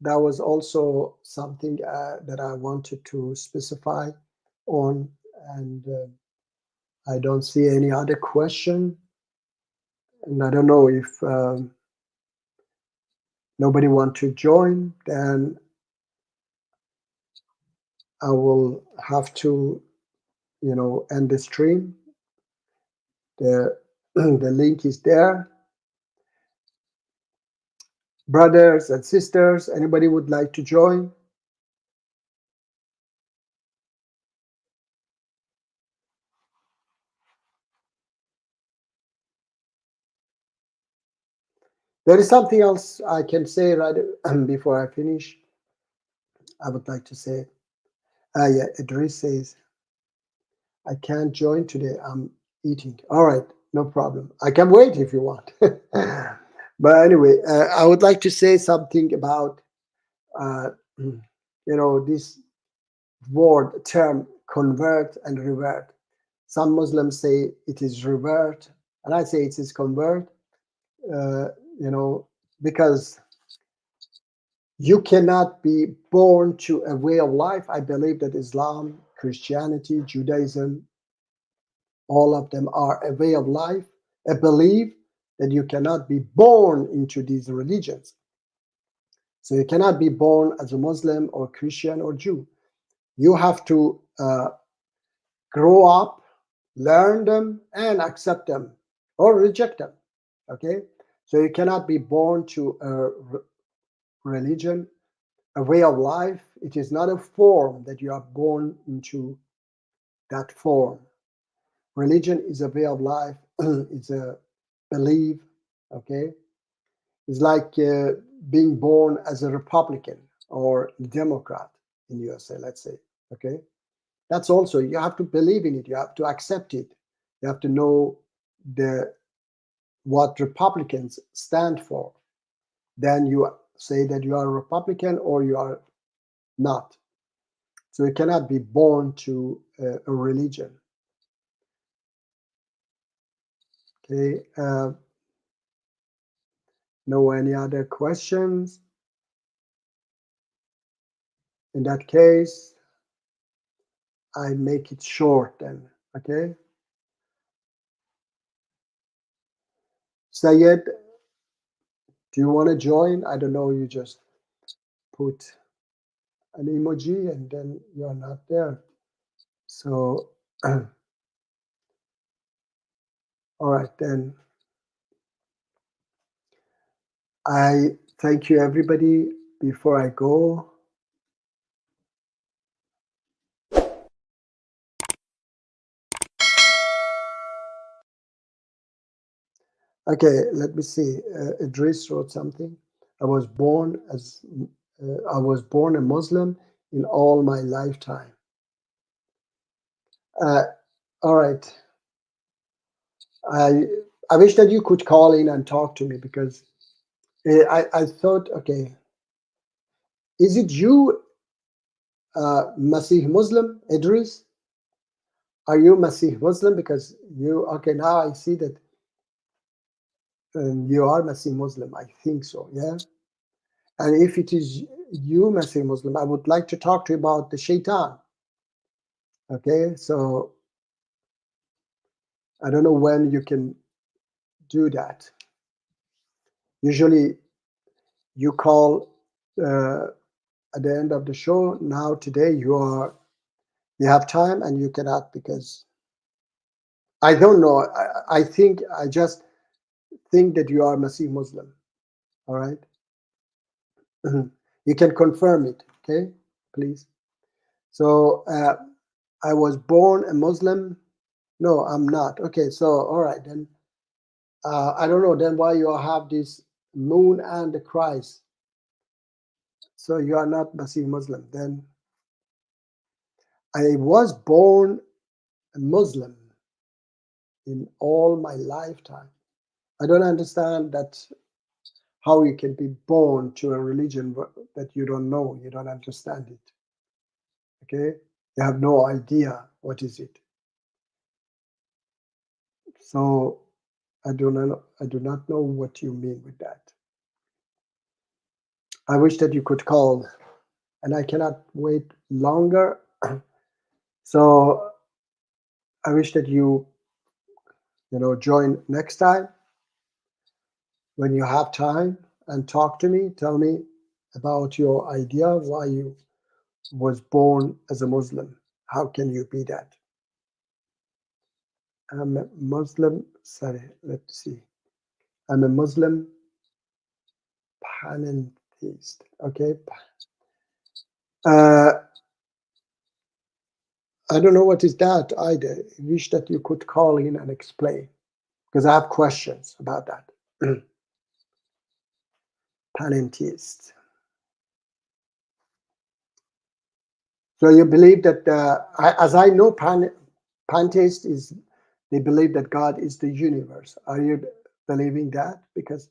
that was also something that I wanted to specify on, and I don't see any other question, and I don't know if nobody want to join, then I will have to, end the stream. The the link is there. Brothers and sisters, anybody would like to join? There is something else I can say right before I finish. I would like to say, yeah, Idris says, I can't join today. I'm eating. All right, no problem. I can wait if you want. But anyway, I would like to say something about, this word term convert and revert. Some Muslims say it is revert, and I say it is convert. Uh, because you cannot be born to a way of life. I believe that Islam, Christianity, Judaism, all of them are a way of life, a belief that you cannot be born into these religions. So you cannot be born as a Muslim or Christian or Jew. You have to grow up, learn them, and accept them or reject them. Okay? So you cannot be born to a religion, a way of life. It is not a form that you are born into that form. Religion is a way of life, it's a belief. Okay? It's like being born as a Republican or Democrat in USA, let's say. Okay? That's also, you have to believe in it, you have to accept it, you have to know the what Republicans stand for. Then you say that you are a Republican or you are not. So you cannot be born to a religion. Okay. No any other questions? In that case, I make it short then. Okay. Sayed, do you want to join? I don't know. You just put an emoji and then you're not there. So, all right, then. I thank you, everybody. Before I go, okay, let me see. Idris wrote something. I was born a Muslim in all my lifetime. All right. I I wish that you could call in and talk to me because I thought, okay, is it you, Masih Muslim, Idris? Are you Masih Muslim? Because you, okay, now I see that you are Masih Muslim. I think so, yeah. And if it is you, Masih Muslim, I would like to talk to you about the shaitan. Okay, so I don't know when you can do that. Usually you call at the end of the show. Now today you have time and you cannot because I don't know. I think I just think that you are Masih Muslim. All right. You can confirm it. Okay, please. So I was born a Muslim. No, I'm not. Okay, so all right then. I don't know then why you have this moon and the Christ. So you are not Masih Muslim. Then I was born a Muslim in all my lifetime. I don't understand that how you can be born to a religion that you don't know, you don't understand it. Okay, you have no idea what is it. So I do not know what you mean with that. I wish that you could call, and I cannot wait longer. So I wish that you join next time when you have time and talk to me. Tell me about your idea why you was born as a Muslim. How can you be that? I'm a Muslim. Sorry, let's see. I'm a Muslim panentheist. Okay. I don't know what is that either. I wish that you could call in and explain because I have questions about that. Panentheist. So you believe that, as I know, pantheist is they believe that God is the universe. Are you believing that? Because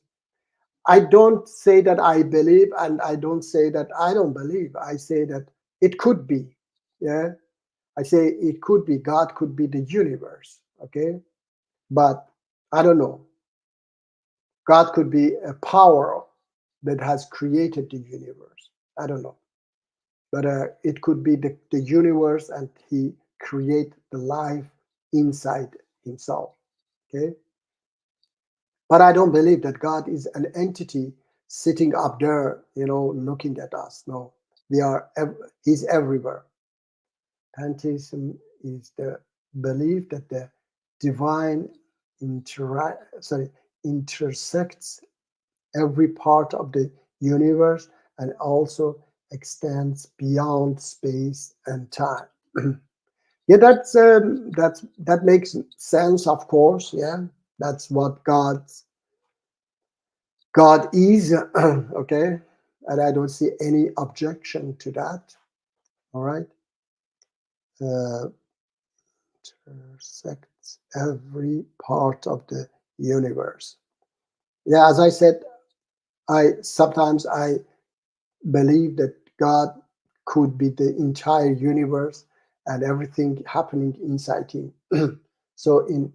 I don't say that I believe, and I don't say that I don't believe. I say that it could be. Yeah, I say it could be. God could be the universe. Okay, but I don't know. God could be a power that has created the universe. I don't know. But it could be the universe and he create the life inside himself. Okay. But I don't believe that God is an entity sitting up there, looking at us. No, we are. He's everywhere. Pantheism is the belief that the divine intersects every part of the universe and also extends beyond space and time. Yeah, that makes sense, of course. Yeah, that's what God is. Okay, and I don't see any objection to that. All right, uh, intersects every part of the universe. Yeah, as I said, I believe that God could be the entire universe and everything happening inside him. So in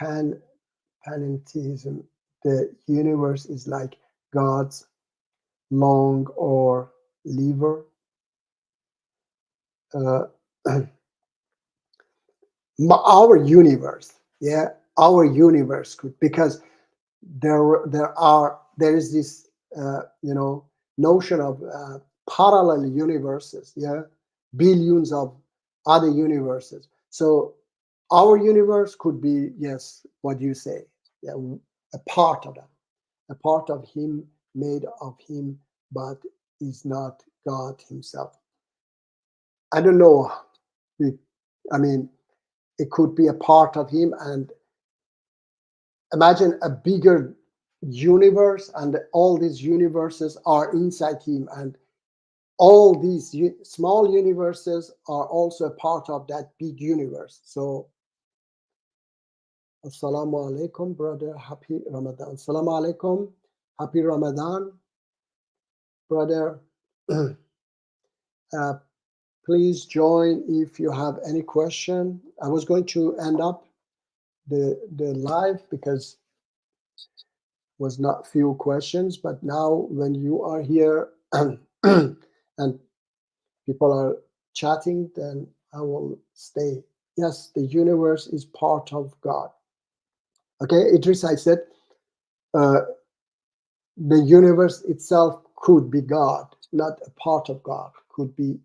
panentheism, the universe is like God's lung or liver. Uh, our universe, yeah, our universe could, because there is this notion of parallel universes, yeah, billions of other universes. So our universe could be, yes, what you say, yeah, a part of that, a part of him, made of him, but is not God himself. I don't know. I mean, it could be a part of him, and imagine a bigger universe, and all these universes are inside him, and all these small universes are also a part of that big universe. So assalamu alaikum, brother, happy Ramadan. Assalamu alaikum, happy Ramadan, brother. uh, please join if you have any question. I was going to end up the live because was not few questions, but now when you are here and people are chatting, then I will stay. Yes, the universe is part of God. Okay, Idris, I said uh, the universe itself could be God, not a part of God, could be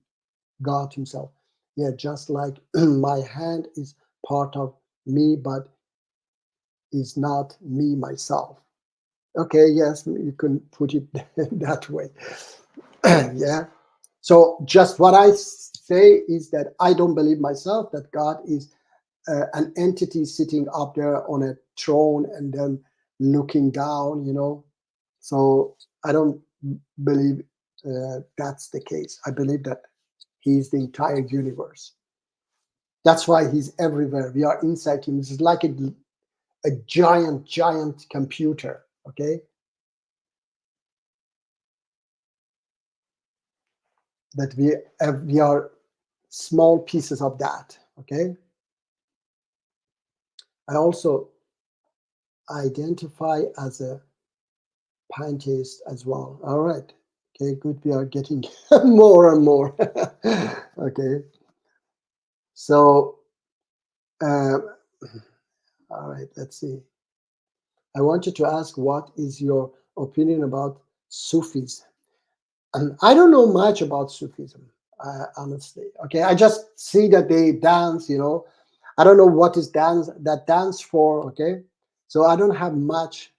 God himself. Yeah, just like my hand is part of me, but is not me myself. Okay, yes, you can put it that way. Yeah. So just what I say is that I don't believe myself that God is an entity sitting up there on a throne and then looking down. So I don't believe that's the case. I believe that he's the entire universe. That's why he's everywhere. We are inside him. It's like a giant computer. Okay, that we are small pieces of that. Okay, I also identify as a pantheist as well. All right. Okay, good. We are getting more and more. Okay. So, uh, all right, let's see. I wanted to ask, what is your opinion about Sufis? And I don't know much about Sufism, honestly. Okay, I just see that they dance. I don't know what is dance for. Okay, so I don't have much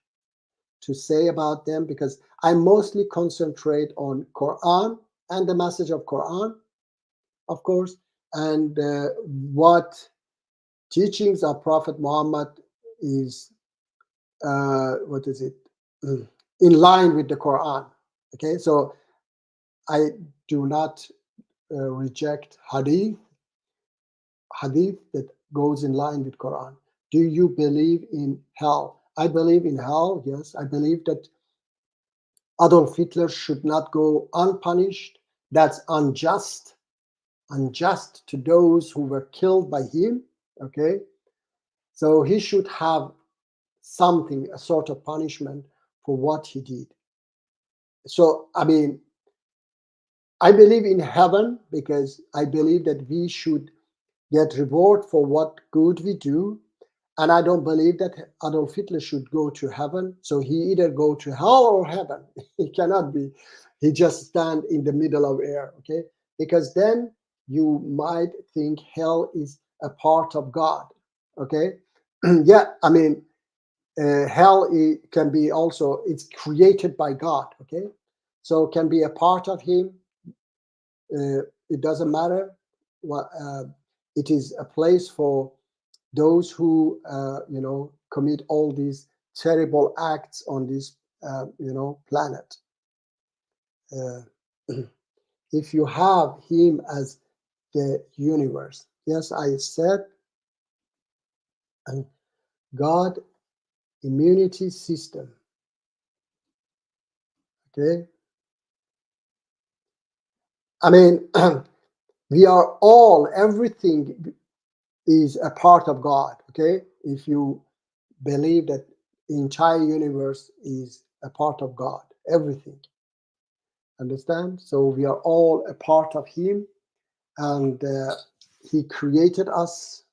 to say about them because I mostly concentrate on Quran and the message of Quran, of course, and what teachings of Prophet Muhammad is, what is it, in line with the Quran. Okay, so I do not reject hadith that goes in line with Quran. Do you believe in hell? I believe in hell. Yes, I believe that Adolf Hitler should not go unpunished. That's unjust to those who were killed by him. Okay, so he should have something, a sort of punishment for what he did. So, I mean, I believe in heaven because I believe that we should get reward for what good we do, And I don't believe that Adolf Hitler should go to heaven. So he either go to hell or heaven. He cannot be. He just stand in the middle of air. Okay, because then you might think hell is a part of God. Okay, yeah. I mean, hell can be also, it's created by God. Okay, so can be a part of Him. It doesn't matter. What it is a place for those who commit all these terrible acts on this planet. Uh, if you have Him as the universe, yes, I said, and God immunity system. Okay, I mean, we are all, everything is a part of God. Okay, if you believe that the entire universe is a part of God, everything. Understand? So we are all a part of Him, and He created us,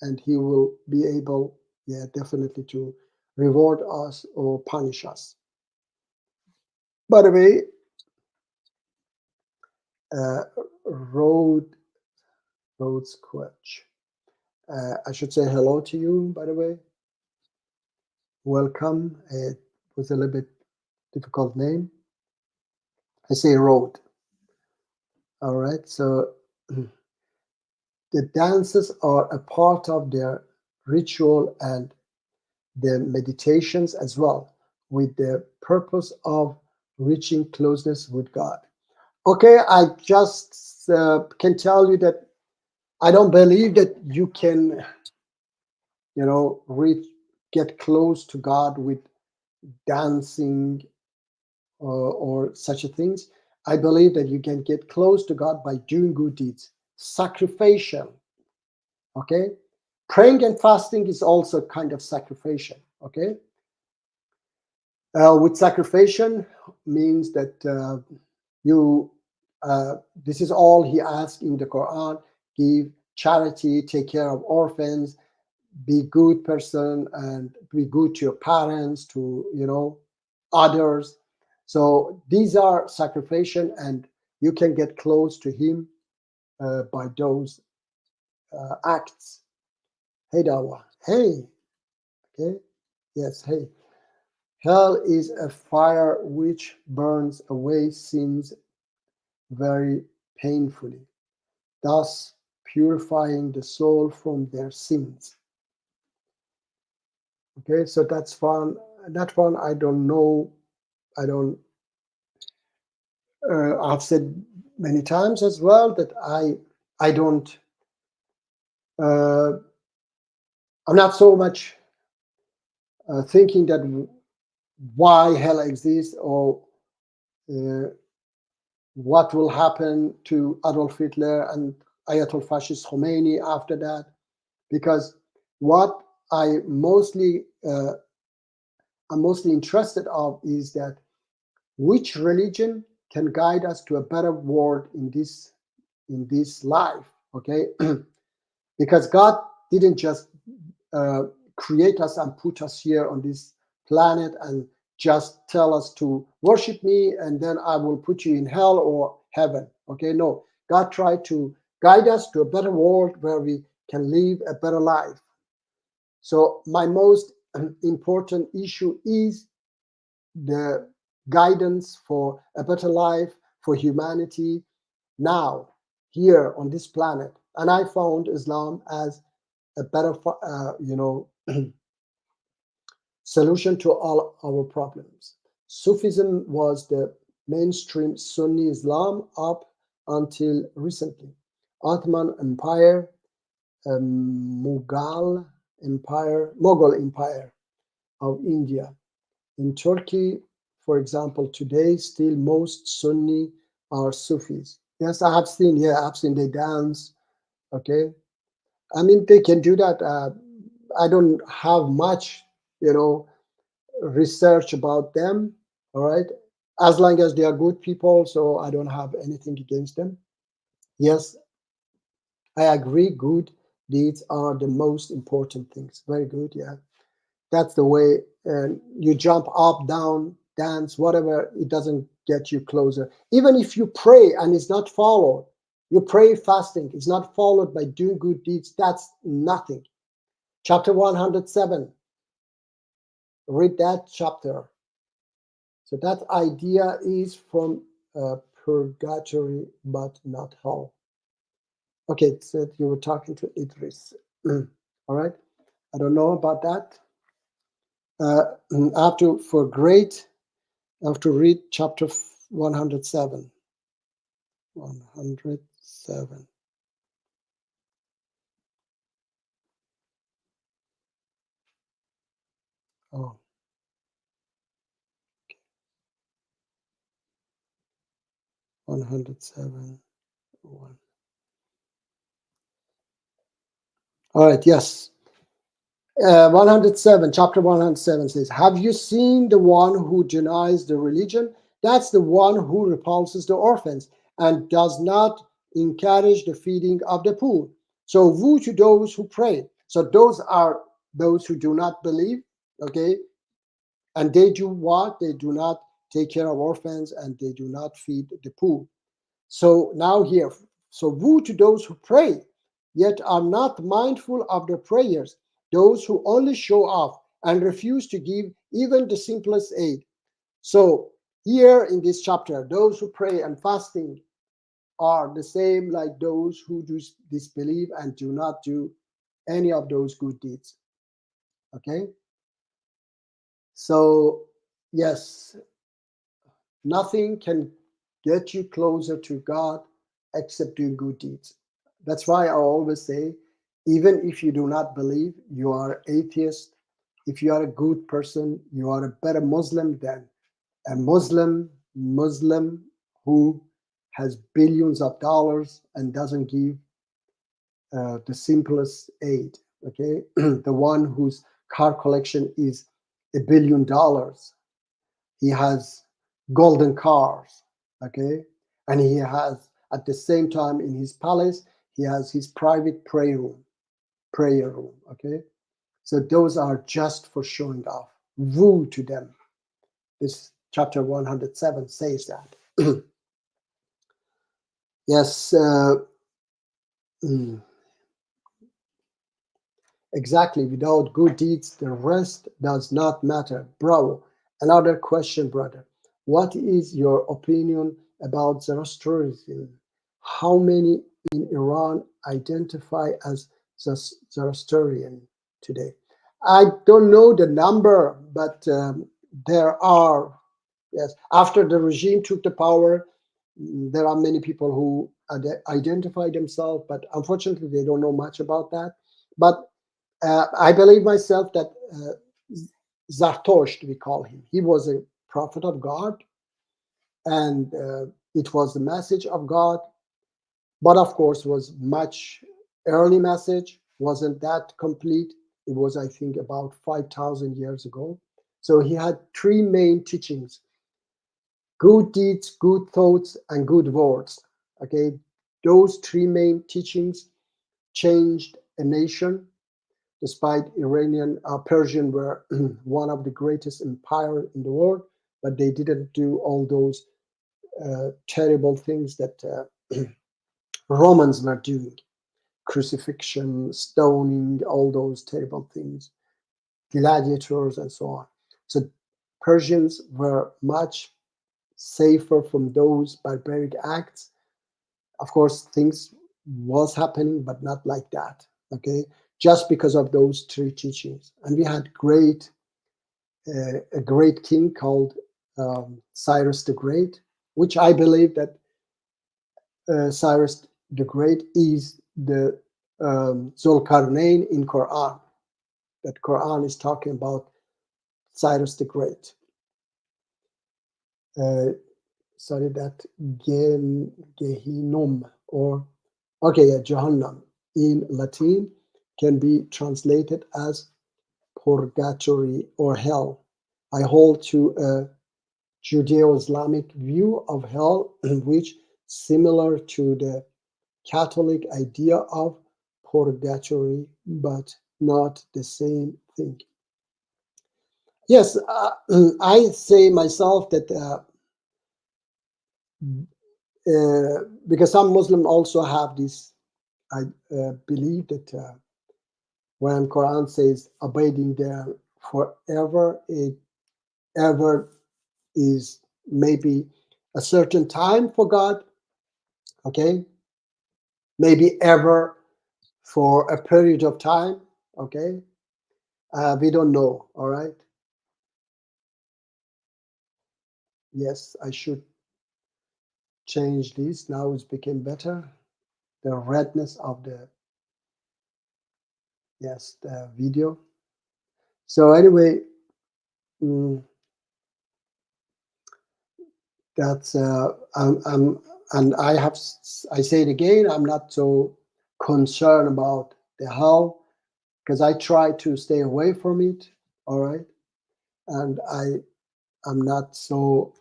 and He will be able, yeah, definitely to reward us or punish us. By the way, uh, road Squatch. I should say hello to you, by the way. Welcome. It was a little bit difficult name. I say road. All right. So the dances are a part of their ritual and the meditations as well, with the purpose of reaching closeness with God. Okay, I just can tell you that I don't believe that you can, get close to God with dancing or such a things. I believe that you can get close to God by doing good deeds, sacrificial. Okay, praying and fasting is also kind of sacrificial. Okay, with sacrificial means that you this is all He asks in the Quran: give charity, take care of orphans, be good person, and be good to your parents, to others. So these are sacrificial, and you can get close to Him by those acts. Hey Dawa, hey, okay, yes, hey. Hell is a fire which burns away sins very painfully, thus purifying the soul from their sins. Okay, so that's fun. That one I don't know. I don't. I've said many times as well that I don't. I'm not so much thinking that why hell exists or uh, what will happen to Adolf Hitler and Ayatollah Fascist Khomeini after that, because what I'm mostly interested of is that which religion can guide us to a better world in this life. Okay, because God didn't just uh, create us and put us here on this planet and just tell us to worship me and then I will put you in hell or heaven. Okay, no, God tried to guide us to a better world where we can live a better life. So my most important issue is the guidance for a better life for humanity now, here on this planet. And I found Islam as a better solution to all our problems. Sufism was the mainstream Sunni Islam up until recently. Ottoman Empire, Mughal Empire of India. In Turkey, for example, today still most Sunni are Sufis. Yes, I've seen they dance. Okay, I mean they can do that. I don't have much, research about them. All right, as long as they are good people, so I don't have anything against them. Yes, I agree. Good deeds are the most important things. Very good, yeah. That's the way. And you jump up, down, dance, whatever, it doesn't get you closer. Even if you pray and it's not followed, you pray fasting, it's not followed by doing good deeds, that's nothing. Chapter 107, read that chapter. So that idea is from purgatory, but not hell. Okay, so you were talking to Idris. All right, I don't know about that. I have to, for great, I have to read chapter 107. 107. Oh, 107. One. All right, yes. 107, chapter 107 says, have you seen the one who denies the religion? That's the one who repulses the orphans and does not encourage the feeding of the poor. So woe to those who pray. So those are those who do not believe, okay? And they do what? They do not take care of orphans and they do not feed the poor. So now here, so woe to those who pray, yet are not mindful of their prayers, those who only show off and refuse to give even the simplest aid. So here in this chapter, those who pray and fasting are the same like those who do disbelieve and do not do any of those good deeds. Okay? So, yes, nothing can get you closer to God except doing good deeds. That's why I always say, even if you do not believe, you are atheist. If you are a good person, you are a better Muslim than a Muslim who has billions of dollars and doesn't give the simplest aid. Okay, the one whose car collection is $1 billion. He has golden cars, okay, and he has at the same time in his palace he has his private prayer room, okay. So those are just for showing off. Woe to them. This chapter 107 says that. Yes, exactly. Without good deeds, the rest does not matter. Bravo. Another question, brother. What is your opinion about Zoroastrianism? How many in Iran identify as Zoroastrian today? I don't know the number, but there are, yes. After the regime took the power, there are many people who identify themselves, but unfortunately, they don't know much about that. But I believe myself that Zartosht, we call him, he was a prophet of God, and it was the message of God, but of course was much early message, wasn't that complete. It was, I think, about 5,000 years ago. So he had three main teachings: good deeds, good thoughts, and good words. Okay, those three main teachings changed a nation. Despite Iranian, Persian were one of the greatest empire in the world, but they didn't do all those terrible things that Romans were doing: crucifixion, stoning, all those terrible things, gladiators, and so on. So Persians were much safer from those barbaric acts. Of course, things was happening, but not like that. Okay, just because of those three teachings, and we had a great king called Cyrus the Great, which I believe that Cyrus the Great is the Zulkarnain in Quran. That Quran is talking about Cyrus the Great. Sorry, that Gehinnom, or okay, yeah, Jahannam in Latin can be translated as purgatory or hell. I hold to a Judeo-Islamic view of hell, which similar to the Catholic idea of purgatory, but not the same thing. Yes, I say myself that because some Muslims also have this I believe that when Quran says abiding there forever, it ever is maybe a certain time for God, okay? Maybe ever for a period of time, okay? We don't know, all right? Yes, I should change this. Now it's became better. The redness of the, yes, the video. So anyway, mm, that's and I say it again, I'm not so concerned about the how, because I try to stay away from it, all right? And I'm not so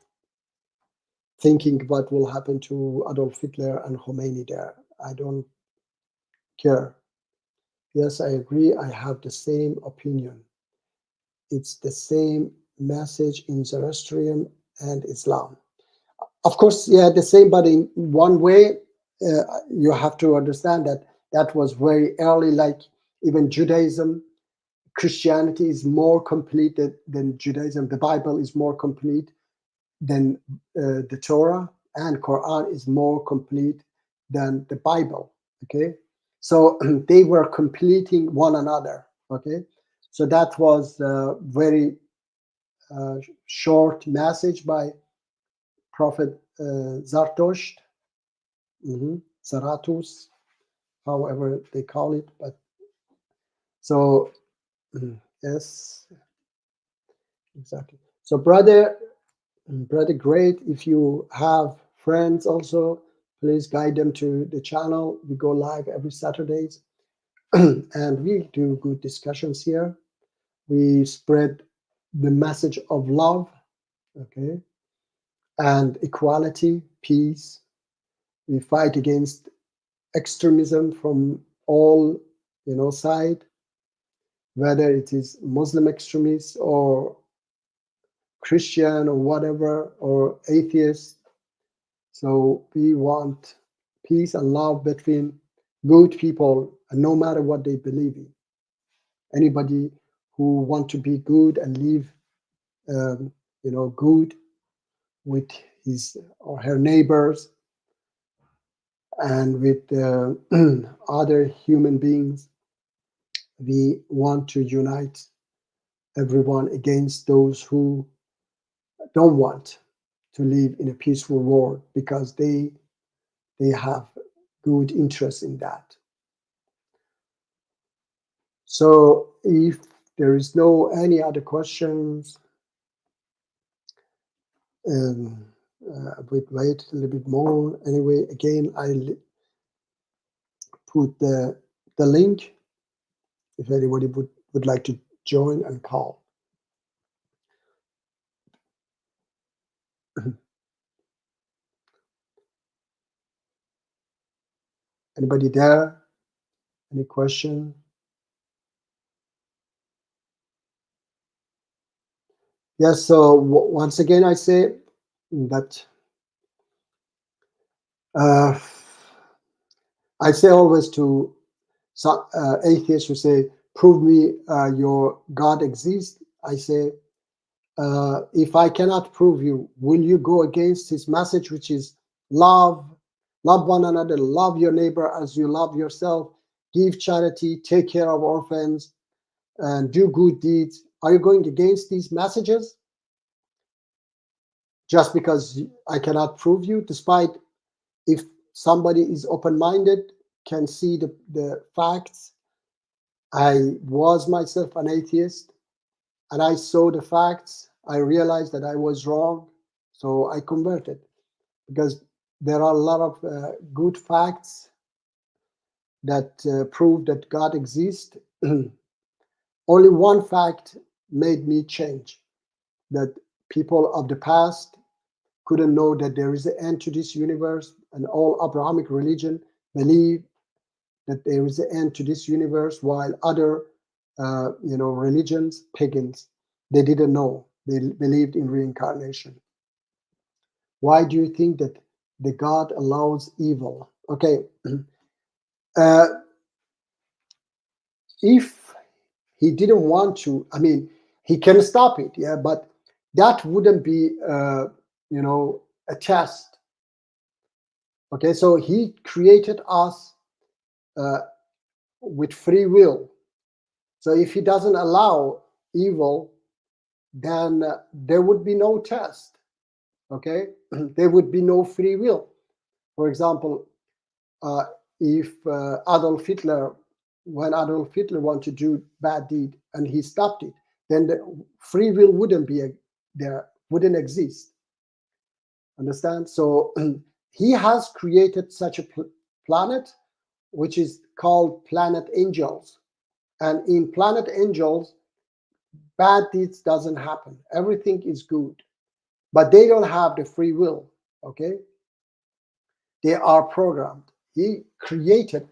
thinking what will happen to Adolf Hitler and Khomeini there. I don't care. Yes, I agree, I have the same opinion. It's the same message in Zoroastrian and Islam. Of course, yeah, the same, but in one way, you have to understand that that was very early, like even Judaism. Christianity is more complete than Judaism. The Bible is more complete than the Torah, and Quran is more complete than the Bible. Okay, so they were completing one another. Okay, so that was a very short message by Prophet Zarathustra, Zarathus, however they call it. But so yes, exactly. So brother, great. If you have friends also, please guide them to the channel. We go live every Saturdays, and we do good discussions here. We spread the message of love, okay, and equality, peace. We fight against extremism from all, side, whether it is Muslim extremists or Christian or whatever, or atheist. So we want peace and love between good people, and no matter what they believe in. Anybody who want to be good and live, good with his or her neighbors and with other human beings, we want to unite everyone against those who don't want to live in a peaceful world because they have good interest in that. So if there is no any other questions, we'd wait a little bit more. Anyway, again, I put the link if anybody would like to join and call. Anybody there? Any question? Yes, so once again, I say that I say always to some atheists who say, prove me your God exists. I say, if I cannot prove you, will you go against his message, which is love one another, love your neighbor as you love yourself, give charity, take care of orphans, and do good deeds? Are you going against these messages just because I cannot prove you, despite if somebody is open-minded, can see the facts? I was myself an atheist, and I saw the facts. I realized that I was wrong, so I converted, because there are a lot of good facts that prove that God exists. Only one fact made me change, that people of the past couldn't know that there is an end to this universe, and all Abrahamic religion believe that there is an end to this universe, while other, religions, pagans, they didn't know. They believed in reincarnation. Why do you think that the God allows evil? Okay, uh, if he didn't want to, I mean, he can stop it, yeah, but that wouldn't be, a test. Okay, so he created us uh, with free will. So if he doesn't allow evil, then there would be no test. Okay, there would be no free will. For example, uh, if when Adolf Hitler wanted to do bad deed and he stopped it, then the free will wouldn't be there, wouldn't exist. Understand? So he has created such a planet, which is called Planet Angels. And in Planet Angels, bad deeds doesn't happen. Everything is good. But they don't have the free will. Okay? They are programmed. He created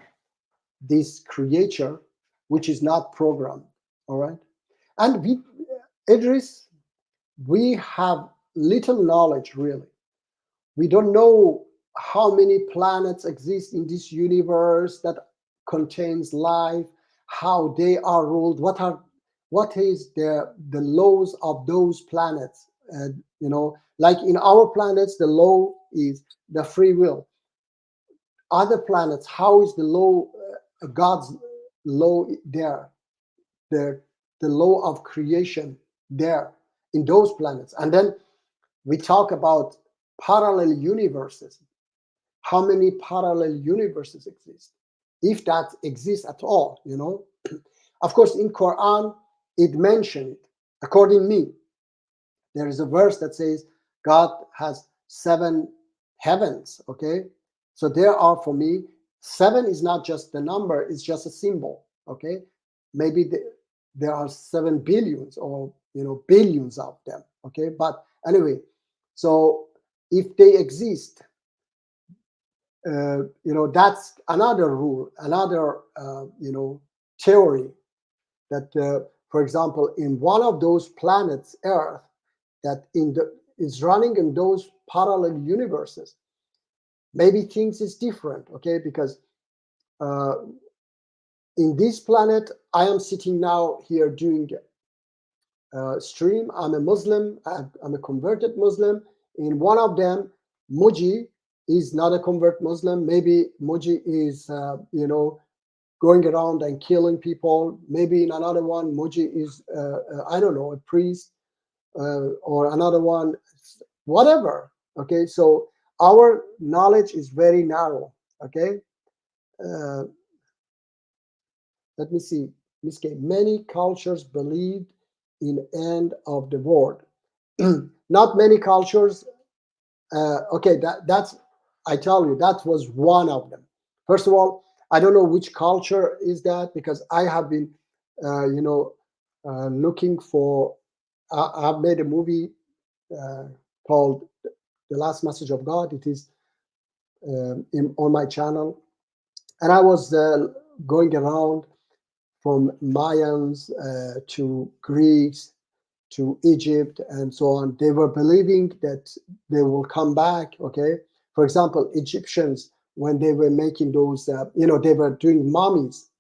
this creature which is not programmed. All right? And we, Idris, we have little knowledge really. We don't know how many planets exist in this universe that contains life, how they are ruled, what is the laws of those planets. Like in our planets, the law is the free will. Other planets, how is the law, God's law there, the the law of creation there in those planets? And then we talk about parallel universes. How many parallel universes exist, if that exists at all? Of course, in Quran it mentioned it. According to me, there is a verse that says God has 7 heavens. Okay, so there are, for me, 7 is not just the number, it's just a symbol. Okay, maybe there are 7 billions or billions of them. Okay, but anyway, so if they exist, that's another rule, another theory, that for example, in one of those planets, Earth, that is running in those parallel universes, maybe things is different. Okay, because uh, in this planet, I am sitting now here doing stream. I'm a Muslim. I'm a converted Muslim. In one of them, Muji is not a convert Muslim. Maybe Muji is, going around and killing people. Maybe in another one, Muji is, I don't know, a priest, or another one, whatever. Okay, so our knowledge is very narrow. Okay, uh, let me see. Miss K, many cultures believed in end of the world. Not many cultures. Okay, that's, I tell you, that was one of them. First of all, I don't know which culture is that, because I have been, looking for. I've made a movie uh, called "The Last Message of God." It is on my channel, and I was going around from Mayans to Greeks to Egypt and so on. They were believing that they will come back. Okay, for example, Egyptians, when they were making those, they were doing mummies,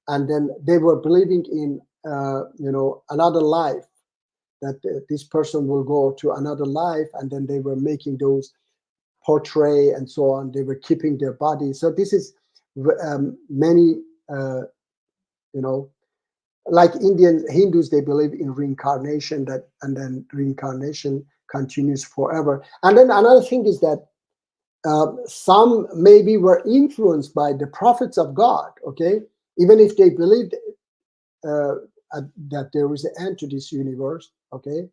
and then they were believing in, another life, that this person will go to another life, and then they were making those portray and so on. They were keeping their body. So this is many, you know, like Indian Hindus, they believe in reincarnation, that, and then reincarnation continues forever. And then another thing is that some maybe were influenced by the prophets of God. Okay, even if they believed uh, that there is an end to this universe. Okay,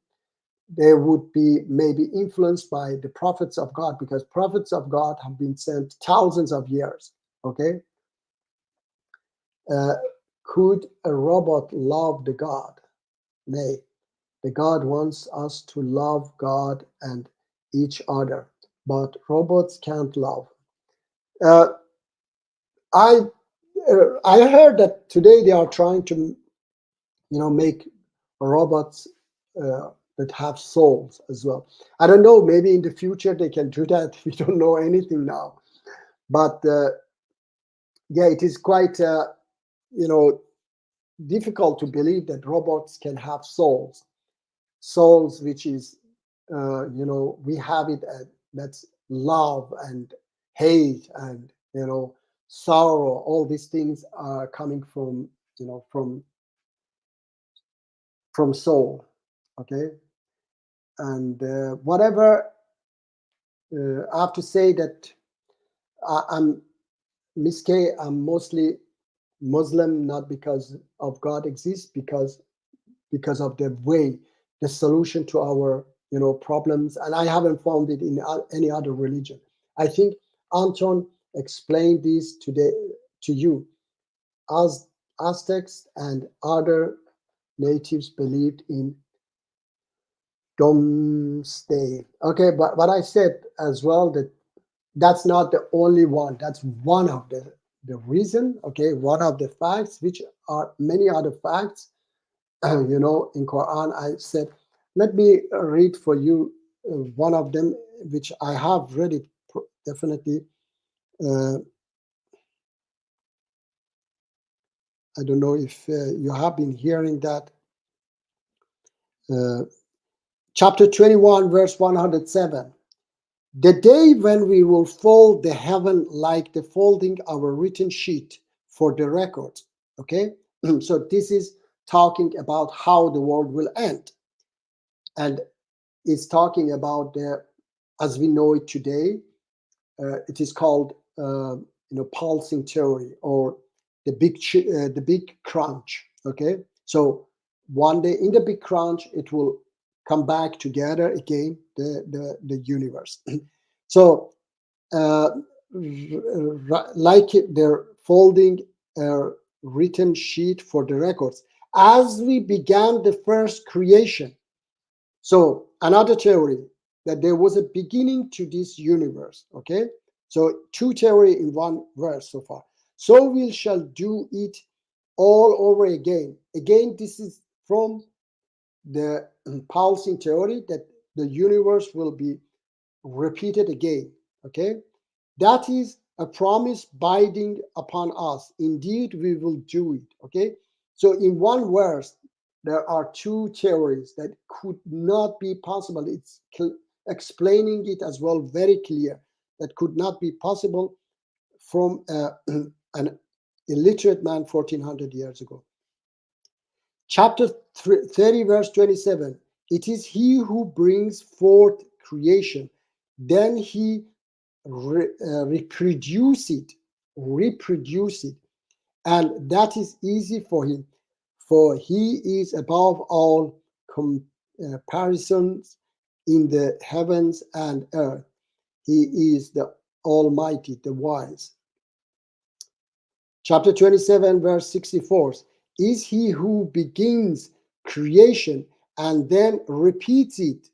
they would be maybe influenced by the prophets of God, because prophets of God have been sent thousands of years. Okay, uh, could a robot love the God? Nay, the God wants us to love God and each other, but robots can't love. Uh, I I heard that today they are trying to, make robots that have souls as well. I don't know. Maybe in the future they can do that. We don't know anything now, but yeah, it is quite, you know, difficult to believe that robots can have souls, which is, we have it. That's love and hate and sorrow. All these things are coming from from soul. Okay, and whatever I have to say that I'm Miss K. I'm mostly Muslim, not because of God exists, because of the way, the solution to our problems, and I haven't found it in any other religion. I think Anton explained this today to you. As Aztecs and other natives believed in Domesday. Okay, but I said as well that that's not the only one. That's one of the reason. Okay, one of the facts, which are many other facts. In Quran, I said, let me read for you one of them, which I have read it definitely. Uh, I don't know if you have been hearing that. Uh, Chapter 21, verse 107. The day when we will fold the heaven like the folding our written sheet for the record. Okay, so this is talking about how the world will end, and it's talking about as we know it today. It is called pulsing theory, or the big crunch. Okay, so one day in the big crunch, it will come back together again, the universe. So like they're folding a written sheet for the records as we began the first creation. So another theory, that there was a beginning to this universe. Okay, so two theory in one verse so far. So we shall do it all over again. Again, this is from the pulsing theory, that the universe will be repeated again. Okay, that is a promise binding upon us. Indeed, we will do it. Okay, so in one verse, there are two theories that could not be possible. It's explaining it as well, very clear, that could not be possible from an illiterate man 1400 years ago. Chapter 30, verse 27. It is he who brings forth creation, then he reproduce it, and that is easy for him, for he is above all comparisons in the heavens and earth. He is the Almighty, the wise. Chapter 27, verse 64. Is he who begins creation and then repeats it,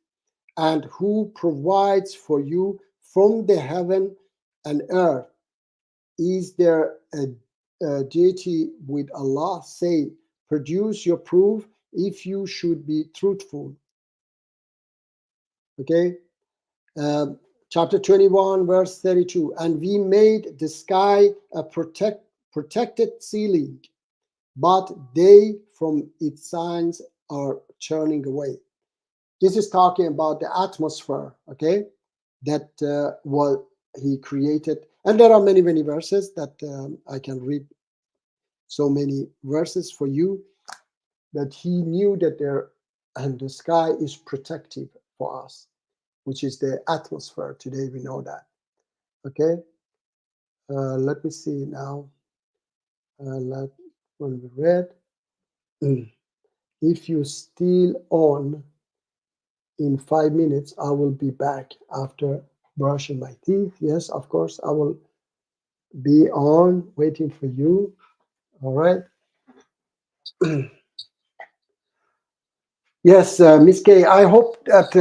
and who provides for you from the heaven and earth. Is there a deity with Allah? Say, produce your proof if you should be truthful. Okay. Chapter 21, verse 32. And we made the sky a protected ceiling, but they from its signs are turning away. This is talking about the atmosphere, okay, that what he created. And there are many, many verses that I can read, so many verses for you, that he knew that there, and the sky is protective for us, which is the atmosphere. Today we know that. Okay, let me see now. Let when we read, if you still on. In 5 minutes, I will be back after brushing my teeth. Yes, of course, I will be on waiting for you. All right. Yes, Miss K, I hope that,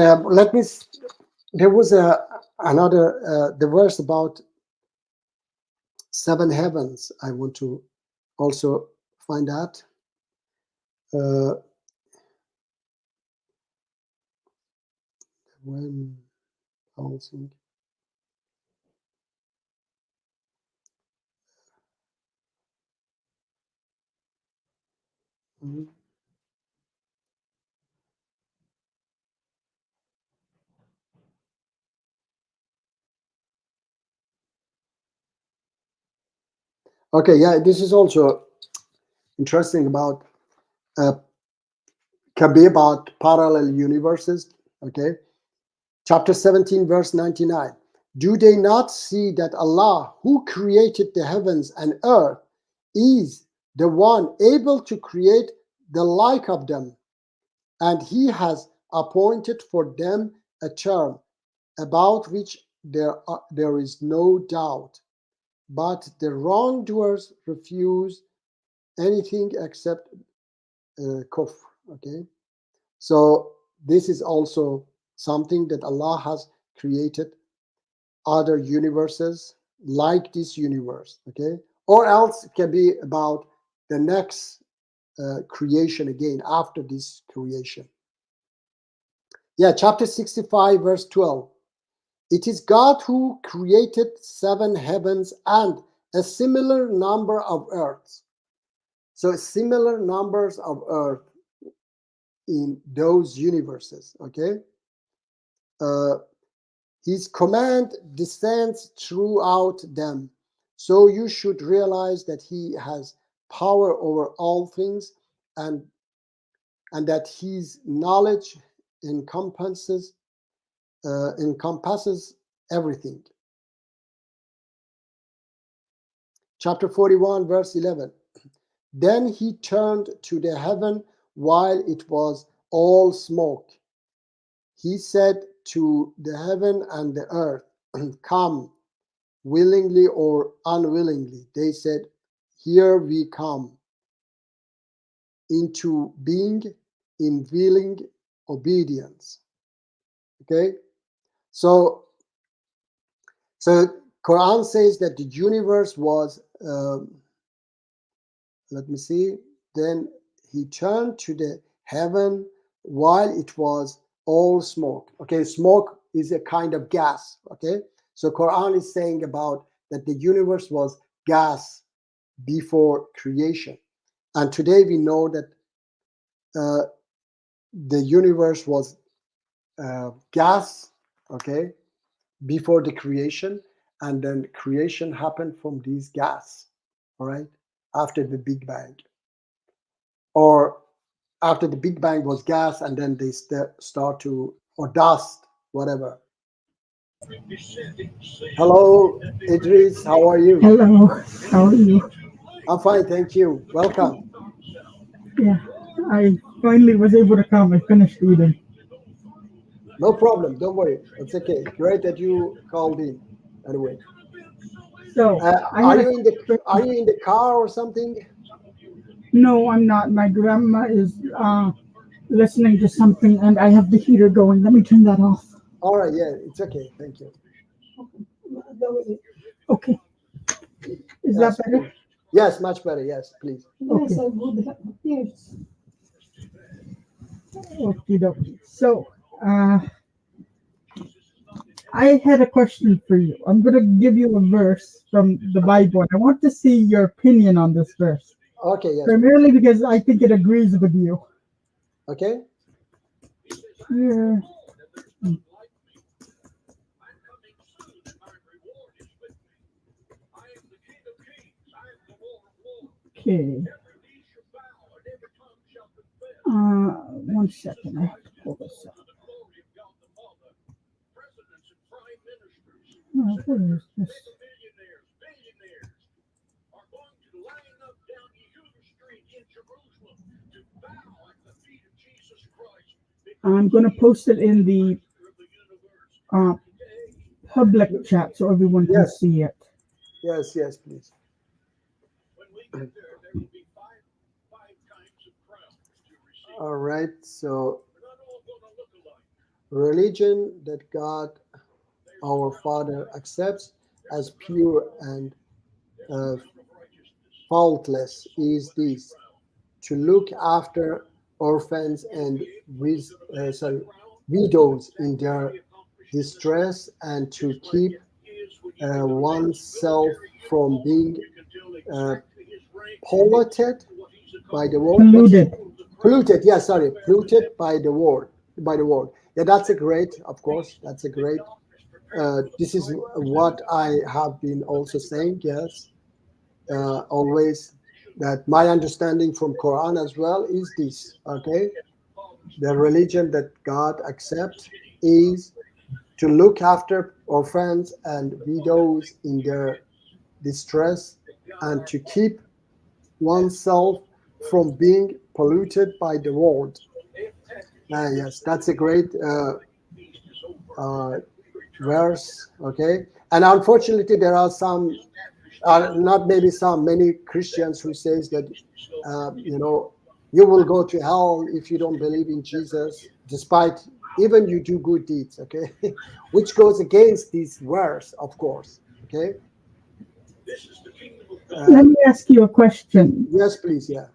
there was another, the verse about seven heavens I want to also find that. When bouncing. Okay, yeah, this is also interesting about can be about parallel universes. Okay, chapter 17, verse 99. Do they not see that Allah, who created the heavens and earth, is the one able to create the like of them, and He has appointed for them a term about which there is no doubt. But the wrongdoers refuse anything except kufr. Okay, so this is also something that Allah has created other universes like this universe. Okay, or else it can be about the next creation again after this creation. Yeah, chapter 65, verse 12. It is God who created 7 heavens and a similar number of earths. So similar numbers of earth in those universes. Okay, His command descends throughout them. So you should realize that He has power over all things, and that His knowledge encompasses everything. Chapter 41, verse 11. Then He turned to the heaven while it was all smoke. He said to the heaven and the earth, come, willingly or unwillingly. They said, here we come, into being in willing obedience. Okay, so Quran says that the universe was let me see. Then He turned to the heaven while it was all smoke. Okay, smoke is a kind of gas. Okay, so Quran is saying about that the universe was gas before creation, and today we know that the universe was gas. Okay, before the creation, and then creation happened from these gas. All right, after the Big Bang, or after the Big Bang was gas, and then they start to, or dust, whatever. Hello, Idris. How are you? Hello, how are you? I'm fine, thank you. Welcome. Yeah, I finally was able to come. I finished eating. No problem. Don't worry. It's okay. Great that you called in. Anyway, So I are had a you in the question. car or something? No, I'm not. My grandma is listening to something, and I have the heater going. Let me turn that off. All right. Yeah, it's okay. Thank you. Okay, is that Yes, better? please. Yes, much better. Yes, please. Yes, I would. Yes. Okay, dokie. So, uh, I had a question for you. I'm going to give you a verse from the Bible, and I want to see your opinion on this verse, Okay. Yes, please. primarily because I think it agrees with you. Okay. Here, okay. 1 second. I have to pull this up. Where is this? I'm going to post it in the uh, public chat so everyone can Yes. see it. Yes. Yes, please. All right. So, religion that God, our Father, accepts as pure and uh, faultless is this: to look after orphans and widows in their distress, and to keep oneself from being uh, polluted by the world. What is Polluted. polluted? Yeah, sorry, polluted by the world. By the world. Yeah, that's a great. Of course, that's a great. This is what I have been also saying. Yes, always that my understanding from Quran as well is this. Okay, the religion that God accepts is to look after orphans and widows in their distress, and to keep oneself from being polluted by the world. Yes, that's a great uh, verse. Okay, and unfortunately, there are some, not maybe some, many Christians who says that you will go to hell if you don't believe in Jesus, despite even you do good deeds. Okay, which goes against this verse, of course. Okay. Let me ask you a question. Yes, please. Yeah.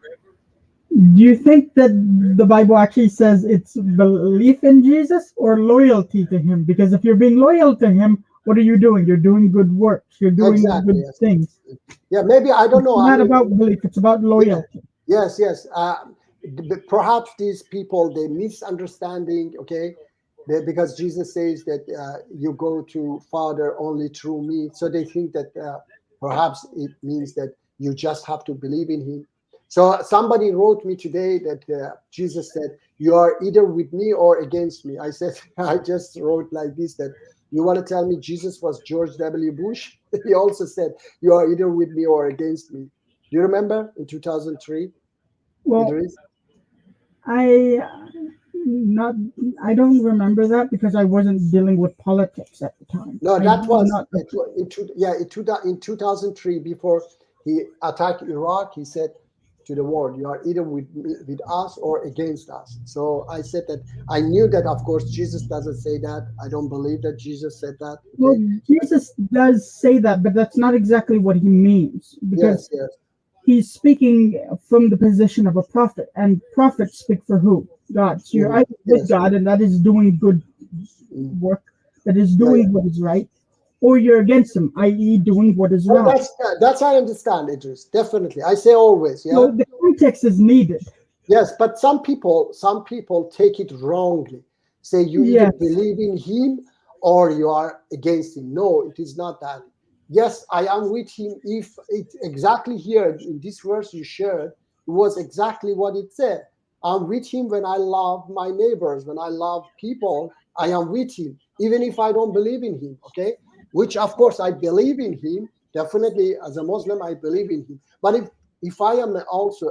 Do you think that the Bible actually says it's belief in Jesus or loyalty to him? Because if you're being loyal to him, what are you doing? You're doing good works. You're doing Exactly. good Yes. things. Yeah. Maybe I don't It's know. I not mean, about belief. It's about yeah. loyalty. Yes. Yes. Perhaps these people they misunderstanding. Okay. Because Jesus says that you go to Father only through me, so they think that perhaps it means that you just have to believe in Him. So somebody wrote me today that Jesus said, "You are either with me or against me." I said, I just wrote like this, that you want to tell me Jesus was George W. Bush? He also said, "You are either with me or against me." Do you remember in 2003, Well, Idris? I not I don't remember that because I wasn't dealing with politics at the time. No, I that do was not. in 2003, before he attacked Iraq. He said to the world, "You are either with us or against us." So I said that I knew that, of course, Jesus doesn't say that. I don't believe that Jesus said that. Well, Okay, but Jesus does say that, but that's not exactly what he means because yes, yes, he's speaking from the position of a prophet, and prophets speak for who? God. So you're mhm, either with yes, God, and that is doing good mm, work, that is yeah, yeah. doing what is right, or you're against him, i.e., doing what is Well, wrong. that's I understand, Idris. Definitely, I say always, So yeah. the context is needed. Yes, but some people take it wrongly. Say you either Yes. believe in him or you are against him. No, it is not that. Yes, I am with him. If it exactly here in this verse you shared, it was exactly what it said. I'm with him when I love my neighbors, when I love people, I am with him, even if I don't believe in him. Okay, which of course I believe in him. Definitely, as a Muslim, I believe in him. But if I am also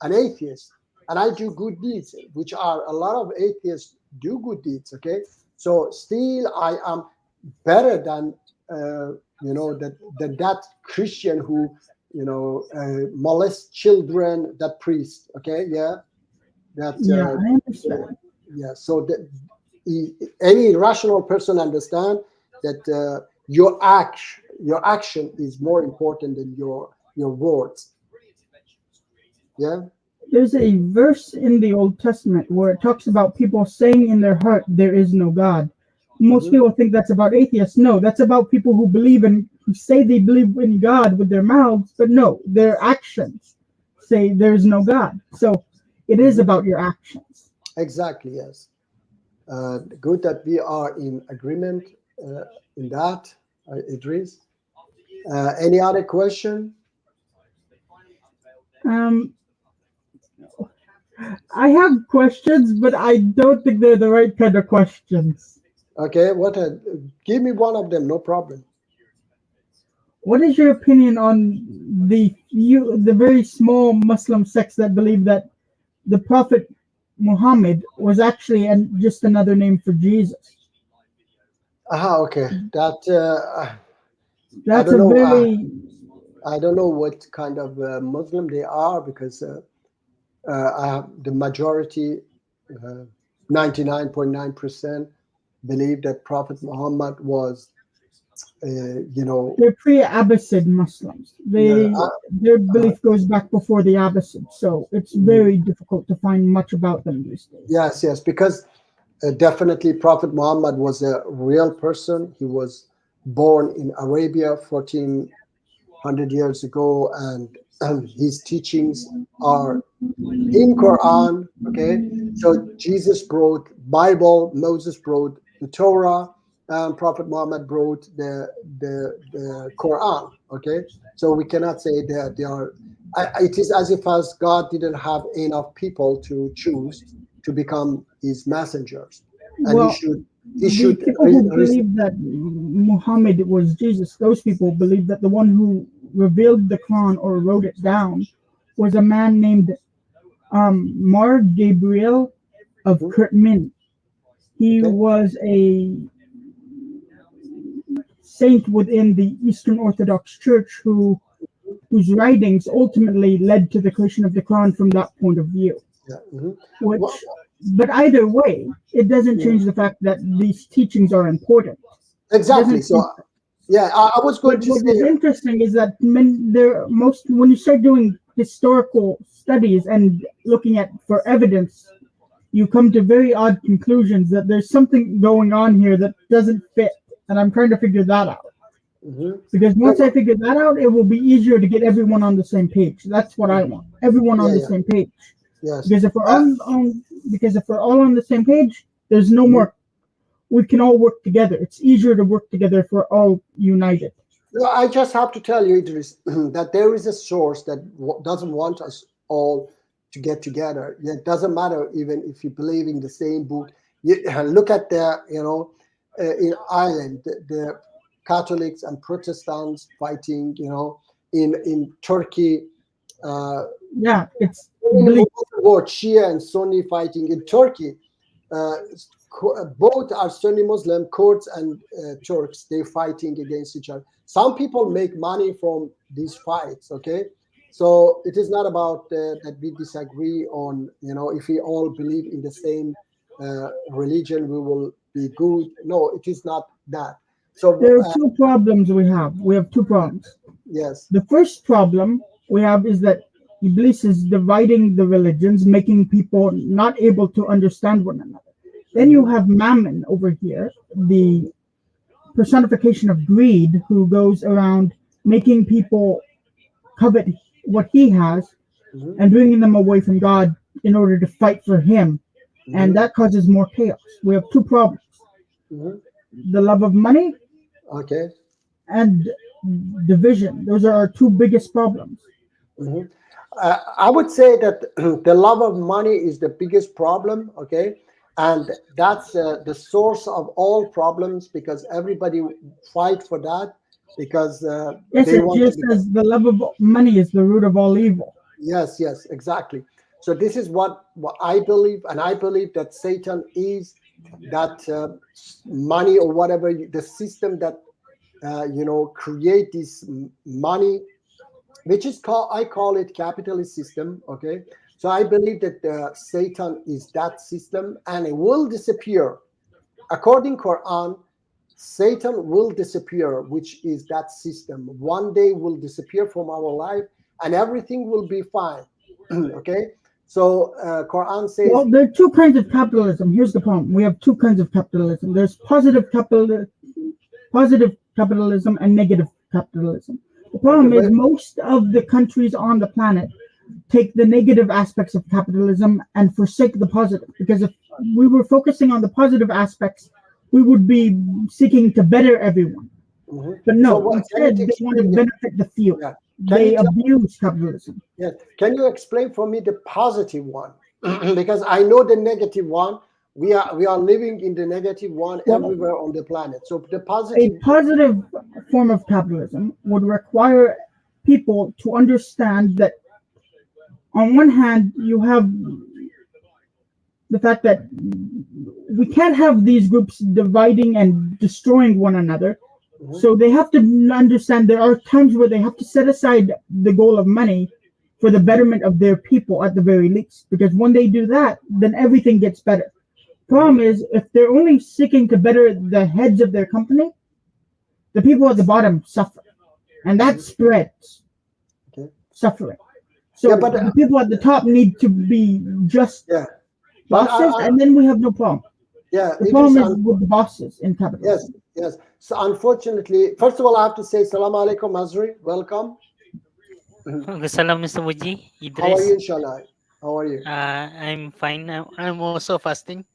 an atheist and I do good deeds, which are a lot of atheists do good deeds. Okay, so still I am better than that Christian who molests children, that priest. Okay, yeah, that Yeah, I uh, understand. yeah. So that any rational person understand that your action is more important than your words. Yeah. There's a verse in the Old Testament where it talks about people saying in their heart there is no God. Most Mhm. people think that's about atheists. No, that's about people who say they believe in God with their mouths, but no, their actions say there's no God. So it is Mhm. about your actions. Exactly, yes. Good that we are in agreement in that, Idris. Any other question? Um, I have questions, but I don't think they're the right kind of questions. Okay, give me one of them, no problem. What is your opinion on the very small Muslim sects that believe that the Prophet Muhammad was actually just another name for Jesus? Aha, okay. That I That's don't a know. very I don't know what kind of Muslim they are, because the majority, 99.9%, believe that Prophet Muhammad was They're pre-Abbasid Muslims. Their belief goes back before the Abbasids, so it's very difficult to find much about them these days. Yes, because definitely Prophet Muhammad was a real person. He was born in Arabia 1400 years ago, and his teachings are in Quran. Okay, so Jesus brought Bible, Moses brought the Torah, and Prophet Muhammad brought the Quran. Okay, so we cannot say that they are. It is as if as God didn't have enough people to choose to become his messengers, and Well, he should. People who believe that Muhammad was Jesus, those people believe that the one who revealed the Quran or wrote it down was a man named Mar Gabriel of Kirtmin. He was a saint within the Eastern Orthodox Church whose writings ultimately led to the creation of the Quran from that point of view. But either way, it doesn't change the fact that these teachings are important. Exactly. So, I was going to say. What is interesting is that when you start doing historical studies and looking at for evidence, you come to very odd conclusions that there's something going on here that doesn't fit, and I'm trying to figure that out. Because once I figure that out, it will be easier to get everyone on the same page. That's what I want. Everyone on the same page. Yes. Because if we're all on the same page, there's no more. We can all work together. It's easier to work together if we're all united. I just have to tell you, Idris, that there is a source that doesn't want us all to get together. It doesn't matter even if you believe in the same book. Look at in Ireland, the Catholics and Protestants fighting. In Turkey. It's both Shia and Sunni fighting in Turkey. Both are Sunni Muslim, Kurds and Turks. They're fighting against each other. Some people make money from these fights. Okay, so it is not about that we disagree on. If we all believe in the same religion, we will be good. No, it is not that. So there are two problems we have. We have two problems. Yes. The first problem we have is that Iblis is dividing the religions, making people not able to understand one another. Then you have Mammon over here, the personification of greed, who goes around making people covet what he has and bringing them away from God in order to fight for him. And that causes more chaos. We have two problems. The love of money and division. Those are our two biggest problems. I would say that the love of money is the biggest problem, okay? And that's the source of all problems, because everybody fight for that, because just as the love of money is the root of all evil. Yes, exactly. So this is what I believe, and I believe that Satan is that money or whatever, the system that create this money, which is I call it capitalist system. Okay, so I believe that Satan is that system, and it will disappear. According to Quran, Satan will disappear, which is that system. One day will disappear from our life, and everything will be fine. Okay, so Quran says. Well, there are two kinds of capitalism. Here's the problem: we have two kinds of capitalism. There's positive capitalism and negative capitalism. The problem is most of the countries on the planet take the negative aspects of capitalism and forsake the positive. Because if we were focusing on the positive aspects, we would be seeking to better everyone. But no, instead they want to benefit the few. They abuse capitalism. Yes. Can you explain for me the positive one? Because I know the negative one. We are living in the negative one everywhere on the planet. So the positive. A positive form of capitalism would require people to understand that on one hand, you have the fact that we can't have these groups dividing and destroying one another. So they have to understand there are times where they have to set aside the goal of money for the betterment of their people at the very least. Because when they do that, then everything gets better. Problem is, if they're only seeking to better the heads of their company, the people at the bottom suffer, and that spreads Okay. suffering. So Yeah, but, the people at the top need to be just Yeah. But bosses, and then we have no problem. Yeah, The it problem is is. with the bosses in Yes, capitalism. yes. So unfortunately, first of all, I have to say, Salaam alaikum, Azri. Welcome. Salam, Mr. Muji. How are you, Idris. inshallah? How are you? I'm fine. I'm also fasting.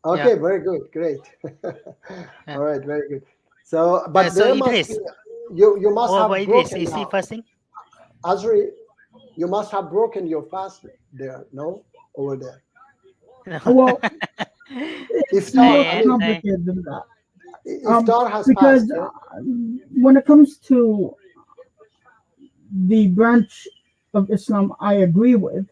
Okay, very good, great. Yeah. All right, very good. So, but So there must Idris, be, you must what about have Idris? broken Is he now. fasting? Azri, you must have broken your fast there, no? Over there. Well, it's Iftar, more I mean, complicated than that. Iftar has Because passed. when it comes to the branch of Islam I agree with,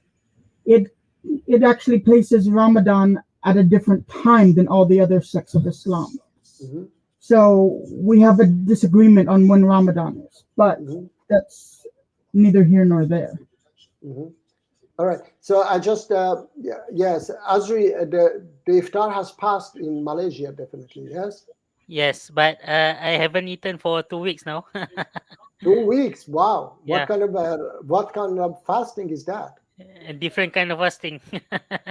it actually places Ramadan at a different time than all the other sects of Islam. Mhm, So we have a disagreement on when Ramadan is, but mhm, that's neither here nor there. mhm. All right. So I just, yes, Azri, the Iftar has passed in Malaysia, definitely, yes? Yes, but I haven't eaten for 2 weeks now. 2 weeks. Wow. Yeah, What kind of fasting is that? a different kind of fasting.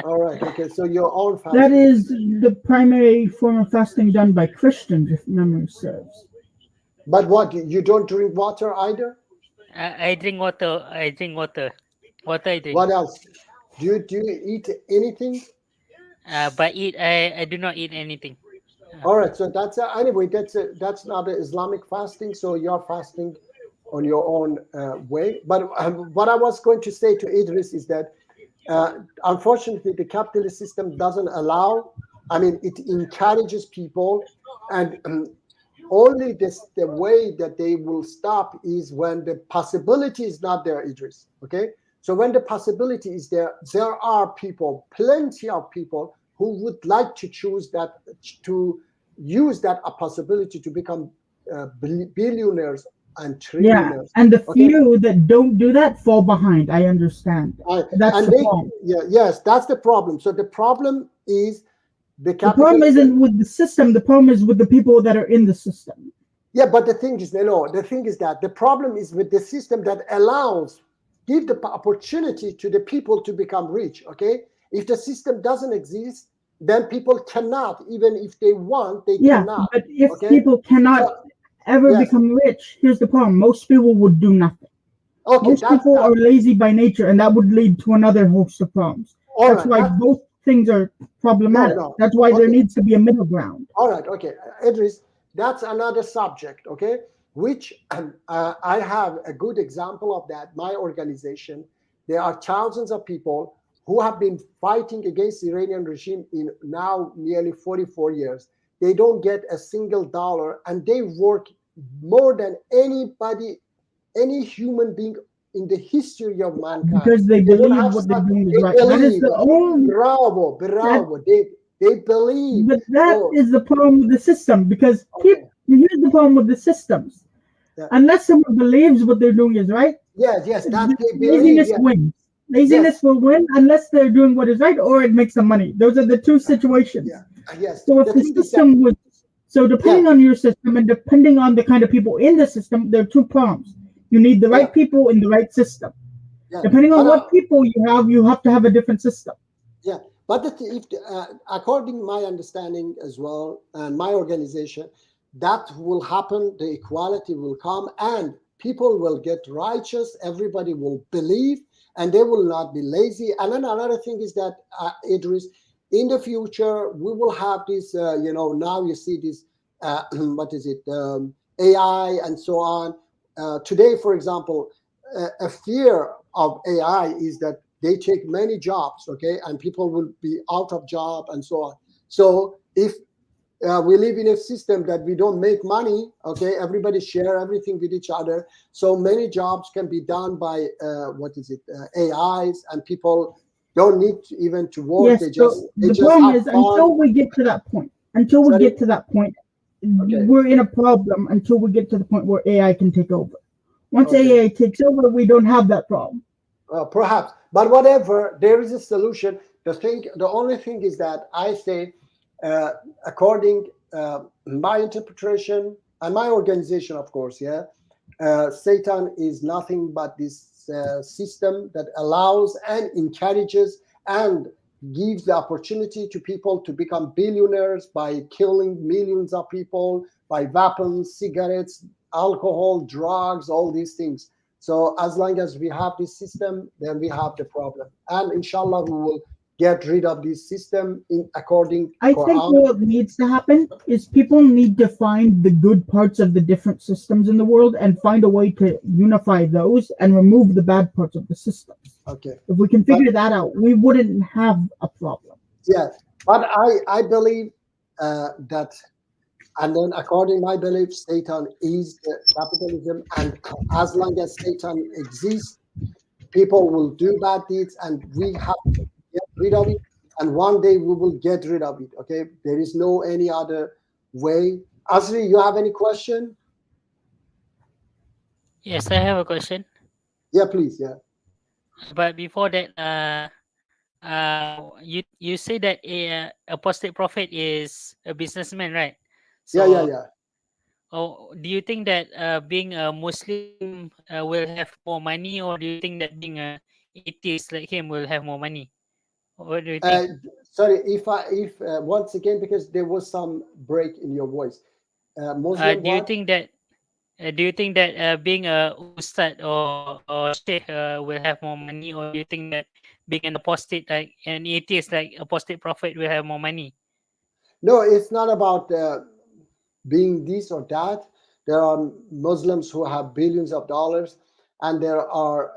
All right. Okay. So your own That fasting. is the primary form of fasting done by Christians, if memory serves. But what? You don't drink water either? I drink water. I drink water. Water I drink. What else? Do you eat anything? But I do not eat anything. All right. So that's anyway. That's not an Islamic fasting. So you're fasting on your own way. But what I was going to say to Idris is that unfortunately the capitalist system doesn't allow. I mean, it encourages people, and only the way that they will stop is when the possibility is not there, Idris. Okay. So when the possibility is there, there are people, plenty of people who would like to choose that, to use that a possibility to become billionaires and Yeah, trillionaires. and the Okay. few that don't do that fall behind. I understand. That's And the problem. yes, that's the problem. So the problem is the The problem capitalism. isn't with the system. The problem is with the people that are in the system. Yeah, but the thing is, the thing is that the problem is with the system that give the opportunity to the people to become rich. Okay, if the system doesn't exist, then people cannot, even if they want, they Yeah, cannot. but if Okay, people cannot so ever yes, become rich, here's the problem. Most people would do nothing. okay, Most that's people that. are lazy by nature, and that would lead to another host of problems. All That's right, why both things are problematic. no, That's why there okay. needs to be a middle ground. All right, okay, Idris, that's another subject, okay, which I have a good example of that. My organization, there are thousands of people who have been fighting against the Iranian regime in now nearly 44 years. They don't get a single dollar, and they work more than anybody, any human being in the history of mankind. Because they They don't believe have what they're such, doing is they right. That is believe, the only. bravo, they believe. But that So, is the problem with the system. Because okay. here's the problem with the systems. Yeah. Unless someone believes what they're doing is right, Yes, that they believe. laziness Yes, wins. Laziness will win unless they're doing what is right or it makes them money. Those are the two situations. yes. So if the thing is that, system was, so depending on your system and depending on the kind of people in the system, there are two problems. You need the right people in the right system. yeah, Depending on but, what people you have to have a different system. yeah. But according to my understanding as well, and my organization, that will happen. The equality will come, and people will get righteous. Everybody will believe, and they will not be lazy. And then another thing is that, Idris, in the future, we will have this. Now you see this. What is it? AI and so on. Today, for example, a fear of AI is that they take many jobs, okay, and people will be out of job and so on. So if we live in a system that we don't make money, okay, everybody share everything with each other, so many jobs can be done by AIs, and people don't need even to work. Yes, They the just problem have is fun. until we get to that point, Okay. we're in a problem until we get to the point where AI can take over. Once Okay. AI takes over, we don't have that problem. Perhaps, but whatever, there is a solution. The only thing is that I say, according my interpretation, and my organization, of course, yeah, Satan is nothing but this system that allows and encourages and gives the opportunity to people to become billionaires by killing millions of people by weapons, cigarettes, alcohol, drugs, all these things. So as long as we have this system, then we have the problem. And inshallah, we will get rid of this system in according I think Quran. what needs to happen is people need to find the good parts of the different systems in the world and find a way to unify those and remove the bad parts of the systems. Okay. If we can But figure that out, we wouldn't have a problem. yeah, but I believe that, and then according to my belief, Satan is the capitalism, and as long as Satan exists, people will do bad deeds, and we have to get rid of it. And one day we will get rid of it. Okay, there is no any other way. Asri, you have any question? Yes, I have a question. Yeah, please. Yeah, But before that, you say that a apostate prophet is a businessman, right? yeah, yeah, So, yeah. do you think that being a Muslim will have more money, or do you think that being a atheist like him will have more money? What do you Uh, think? Sorry, if once again, because there was some break in your voice. Muslim Do you what? think that being a ustad or sheikh will have more money, or do you think that being an apostate like an atheist like apostate prophet will have more money? No, it's not about being this or that. There are Muslims who have billions of dollars, and there are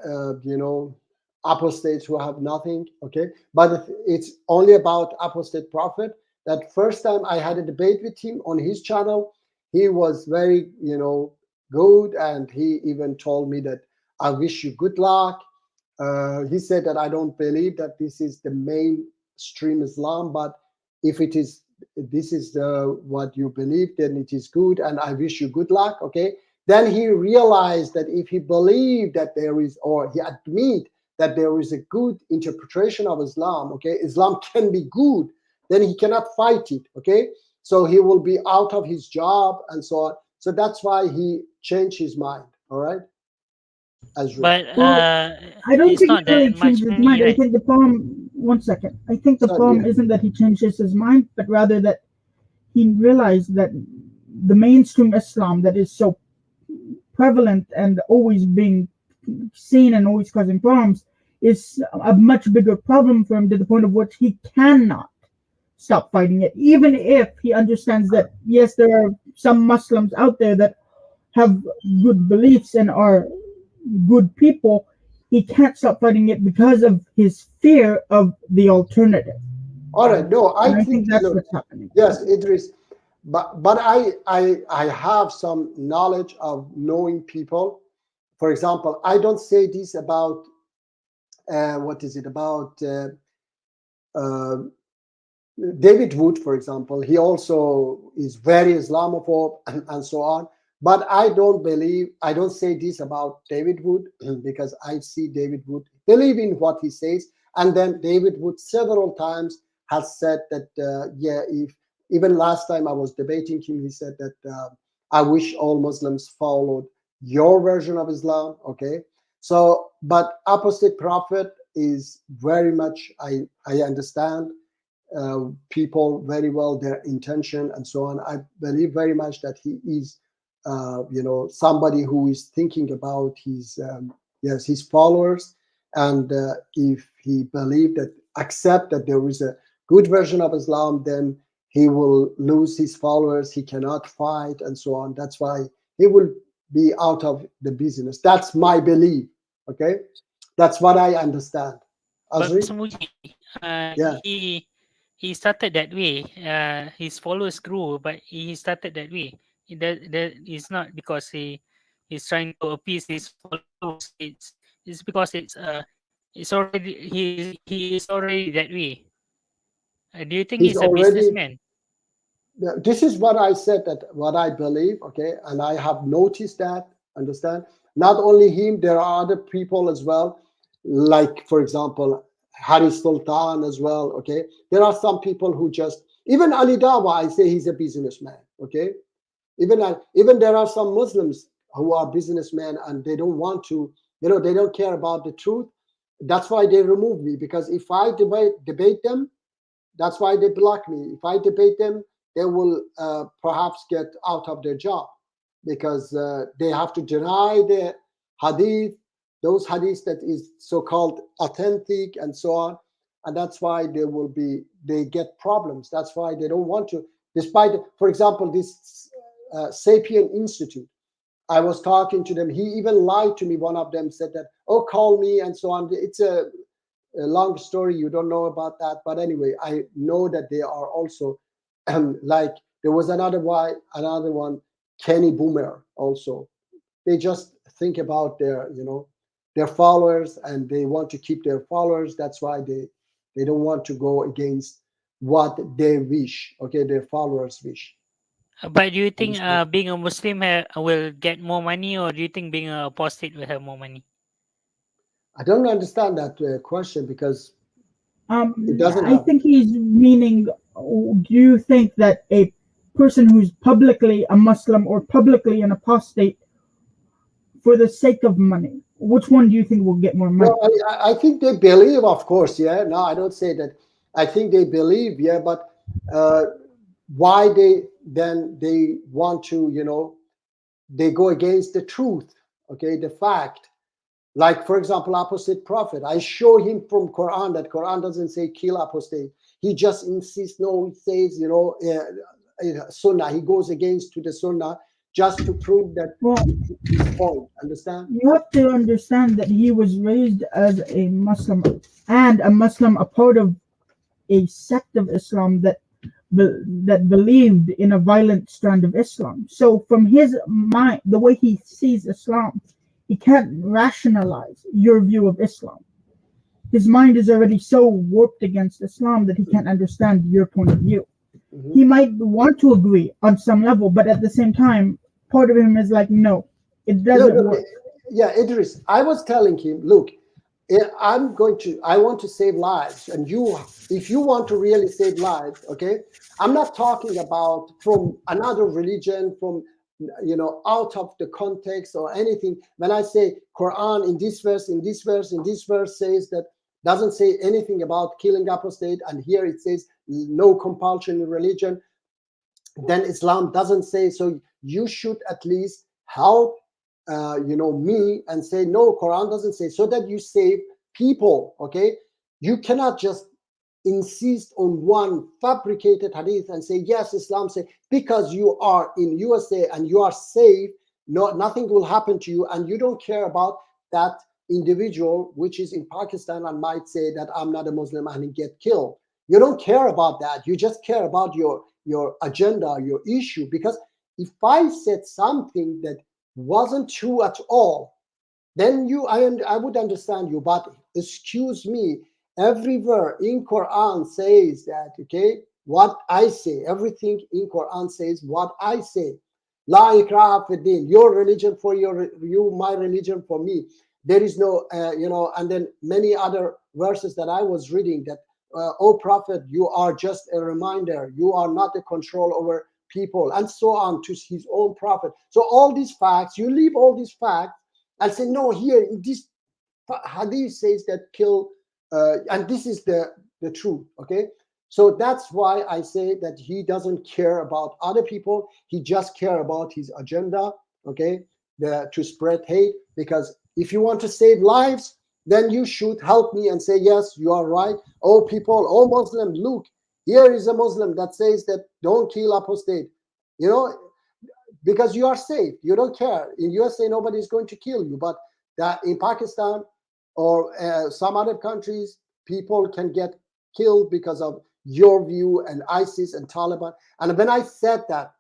apostates who have nothing. Okay, but it's only about apostate prophet. That first time I had a debate with him on his channel, he was very good, and he even told me that I wish you good luck. He said that I don't believe that this is the mainstream Islam, but if it is, this is what you believe, then it is good, and I wish you good luck. Okay, then he realized that if he believed that there is, or he admit that there is a good interpretation of Islam, okay, Islam can be good, then he cannot fight it. Okay, so he will be out of his job and so on. So that's why he changed his mind. All right, Azri. But Well, I don't it's think not he really that much changed his money, mind. I right? think the problem, one second, I think the So problem yeah, isn't that he changes his mind, but rather that he realized that the mainstream Islam that is so prevalent and always being seen and always causing problems is a much bigger problem for him, to the point of which he cannot stop fighting it, even if he understands that yes, there are some Muslims out there that have good beliefs and are good people. He can't stop fighting it because of his fear of the alternative, all right. No, I and I think, think that's look, what's happening. yes, Idris, but I have some knowledge of knowing people. For example, I don't say this about what is it about uh, David Wood, for example. He also is very Islamophobe and so on. But I don't say this about David Wood because I see David Wood believe in what he says. And then David Wood several times has said that, yeah, if even last time I was debating him, he said that I wish all Muslims followed your version of Islam. Okay. So, but apostate prophet is very much, I understand people very well, their intention and so on. I believe very much that he is, somebody who is thinking about his, yes, his followers, and if he believe that, accept that there is a good version of Islam, then he will lose his followers. He cannot fight and so on. That's why he will be out of the business. That's my belief. Okay, that's what I understand. But Azri, Mr. Muji, yeah. he started that way. His followers grew, but he started that way. That is not because he's trying to appease his followers. It's because it's already he is already that way. Do you think He's he's a already, businessman? this is what I said, that what I believe. Okay, and I have noticed that, understand, not only him, there are other people as well, like for example Haris Sultan as well. Okay, there are some people who just, even Ali Dawa, I say he's a businessman. Okay, Even there are some Muslims who are businessmen and they don't want to, they don't care about the truth. That's why they remove me, because if I debate them, that's why they block me. If I debate them, they will perhaps get out of their job, because they have to deny the hadith, those hadiths that is so-called authentic and so on. And that's why they get problems. That's why they don't want to, despite, for example, this Sapien Institute. I was talking to them. He even lied to me. One of them said that, oh, call me and so on. It's a long story. You don't know about that. But anyway, I know that they are also like, there was another one, Kenny Boomer also. They just think about their followers, and they want to keep their followers. That's why they don't want to go against what they wish, okay, their followers wish. But do you think Understand? being a Muslim will get more money, or do you think being an apostate will have more money? I don't understand that question, because it doesn't I have. think he's meaning, do you think that a person who's publicly a Muslim or publicly an apostate, for the sake of money, which one do you think will get more money? Well, I think they believe, of course, yeah. No, I don't say that. I think they believe, yeah, but why they want to, they go against the truth, okay, the fact. Like, for example, apostate prophet. I show him from Quran that Quran doesn't say kill apostate. He just insists, no, it says, Sunnah. He goes against to the Sunnah just to prove that Well, his point. Understand? you have to understand that he was raised as a Muslim, and a Muslim, a part of a sect of Islam that believed in a violent strand of Islam. So from his mind, the way he sees Islam, he can't rationalize your view of Islam. His mind is already so warped against Islam that he can't understand your point of view. Mhm. He might want to agree on some level, but at the same time, part of him is like, no, it doesn't No, work. yeah, Idris. I was telling him, look, I want to save lives, and if you want to really save lives, okay, I'm not talking about from another religion, from out of the context or anything. When I say Quran in this verse, in this verse, in this verse says that, doesn't say anything about killing apostate, and here it says no compulsion in religion, then Islam doesn't say so. You should at least help me and say no, Quran doesn't say, so that you save people, okay? You cannot just insist on one fabricated hadith and say yes, Islam say, because you are in USA and you are safe, nothing will happen to you, and you don't care about that individual which is in Pakistan and might say that I'm not a Muslim and he get killed. You don't care about that. You just care about your agenda, your issue. Because if I said something that wasn't true at all, then I would understand you. But excuse me, everywhere in Quran says that, okay, what I say, everything in Quran says what I say. La ikraha fi din, your religion for you, my religion for me. There is no, and then many other verses that I was reading that, oh prophet, you are just a reminder, you are not a control over people, and so on, to his own prophet. So all these facts, you leave all these facts and say, no, here in this hadith says that kill, and this is the truth, okay? So that's why I say that he doesn't care about other people. He just care about his agenda, okay? To spread hate. Because if you want to save lives, then you should help me and say, yes, you are right. Oh, people, oh, Muslim, look, here is a Muslim that says that don't kill apostate. Because you are safe. You don't care. In USA, nobody is going to kill you. But that in Pakistan or some other countries, people can get killed because of your view and ISIS and Taliban. And when I said that,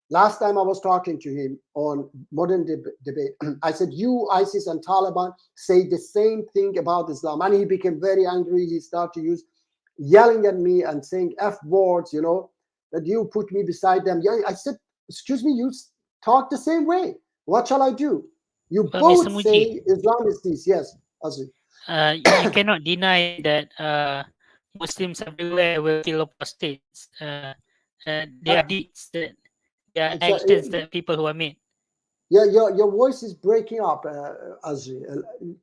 last time I was talking to him on Modern Debate, I said, you, ISIS and Taliban say the same thing about Islam. And he became very angry. He started yelling at me and saying F words, that you put me beside them. Yeah, I said, excuse me, you talk the same way. What shall I do? You But Mr. both Muji, say Islam is this. Yes, Azri. you cannot deny that Muslims everywhere will kill apostates. There are deeds that Yeah, It's a- actions that people who are made. yeah, your voice is breaking up, Azri.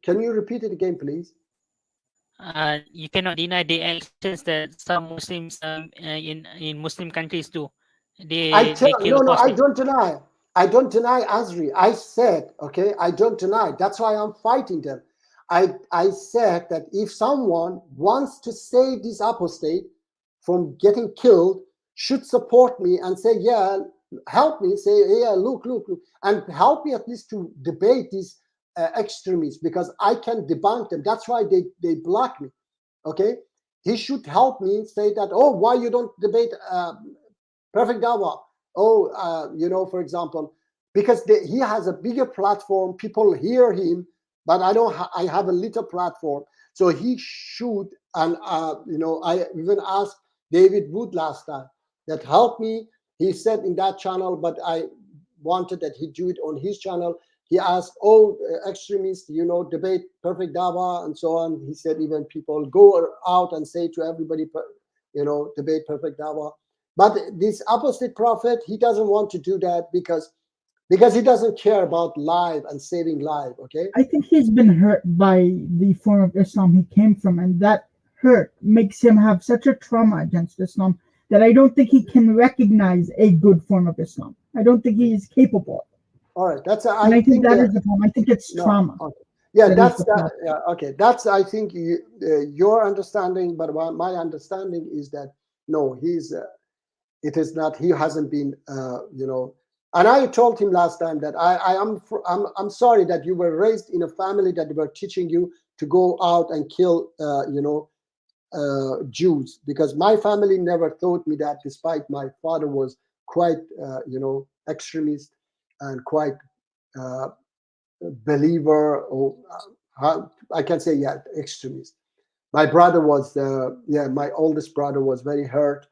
Can you repeat it again, please? You cannot deny the actions that some Muslims in Muslim countries do. They kill No, I prostitutes. don't deny. I don't deny Azri. I said, okay, I don't deny. That's why I'm fighting them. I said that if someone wants to save this apostate from getting killed, should support me and say, yeah, help me. Say, yeah, look, and help me at least to debate these extremists because I can debunk them. That's why they block me. Okay, he should help me say that. Oh, why you don't debate? Perfect Dawa. Oh, for example, because he has a bigger platform, people hear him, but I don't. I have a little platform, so he should. And I even asked David Wood last time that help me. He said in that channel, but I wanted that he do it on his channel. He asked, "Oh, extremists, debate Perfect Dawa and so on." He said even people go out and say to everybody, debate Perfect Dawa. But this apostate prophet, he doesn't want to do that because he doesn't care about life and saving life. Okay. I think he's been hurt by the form of Islam he came from, and that hurt makes him have such a trauma against Islam that I don't think he can recognize a good form of Islam. I don't think he is capable. All right. That's And I think that is the problem. I think it's no. trauma. Okay. Yeah, That is that's the that. problem. Yeah, okay. That's I think your understanding, but my understanding is that no, he's. It is not. He hasn't been. And I told him last time that I'm sorry that you were raised in a family that were teaching you to go out and kill Jews, because my family never taught me that, despite my father was quite extremist and quite believer, or I can say, yeah, extremist. My brother was my oldest brother was very hurt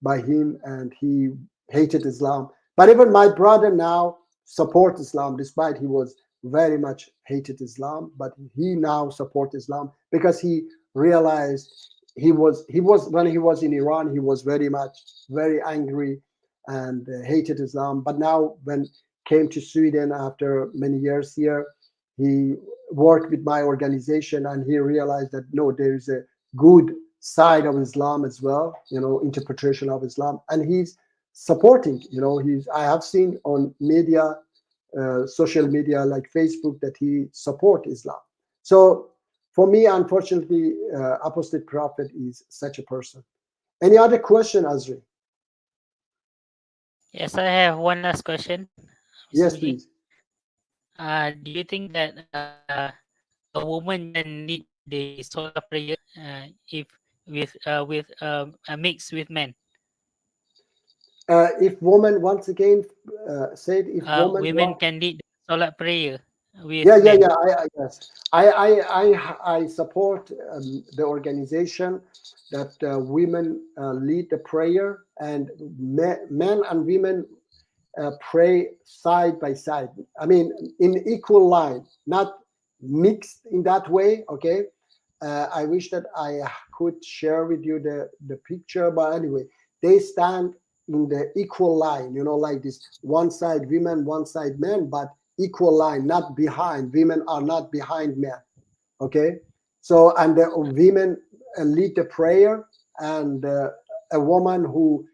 by him, and he hated Islam. But even my brother now supports Islam, despite he was very much hated Islam. But he now supports Islam because he realized he was when he was in Iran, he was very angry and hated Islam. But now when came to Sweden after many years here, he worked with my organization, and he realized that no, there is a good side of Islam as well, interpretation of Islam, and he's supporting. I have seen on media, social media like Facebook, that he support Islam. So for me, unfortunately, apostate prophet is such a person. Any other question, Azri? Yes, I have one last question. Yes, Mr. Muji. please. Do you think that a woman can lead the solar prayer if with mixed with men? If woman, once again, said if woman Women can lead the solar prayer with yeah, men. yes, I support the organization that women lead the prayer, and men and women pray side by side. I mean, in equal line, not mixed in that way. Okay. I wish that I could share with you the picture, but anyway, they stand in the equal line, like this, one side women, one side men, but equal line, not behind. Women are not behind men. Okay. So, and the women lead the prayer, and a woman who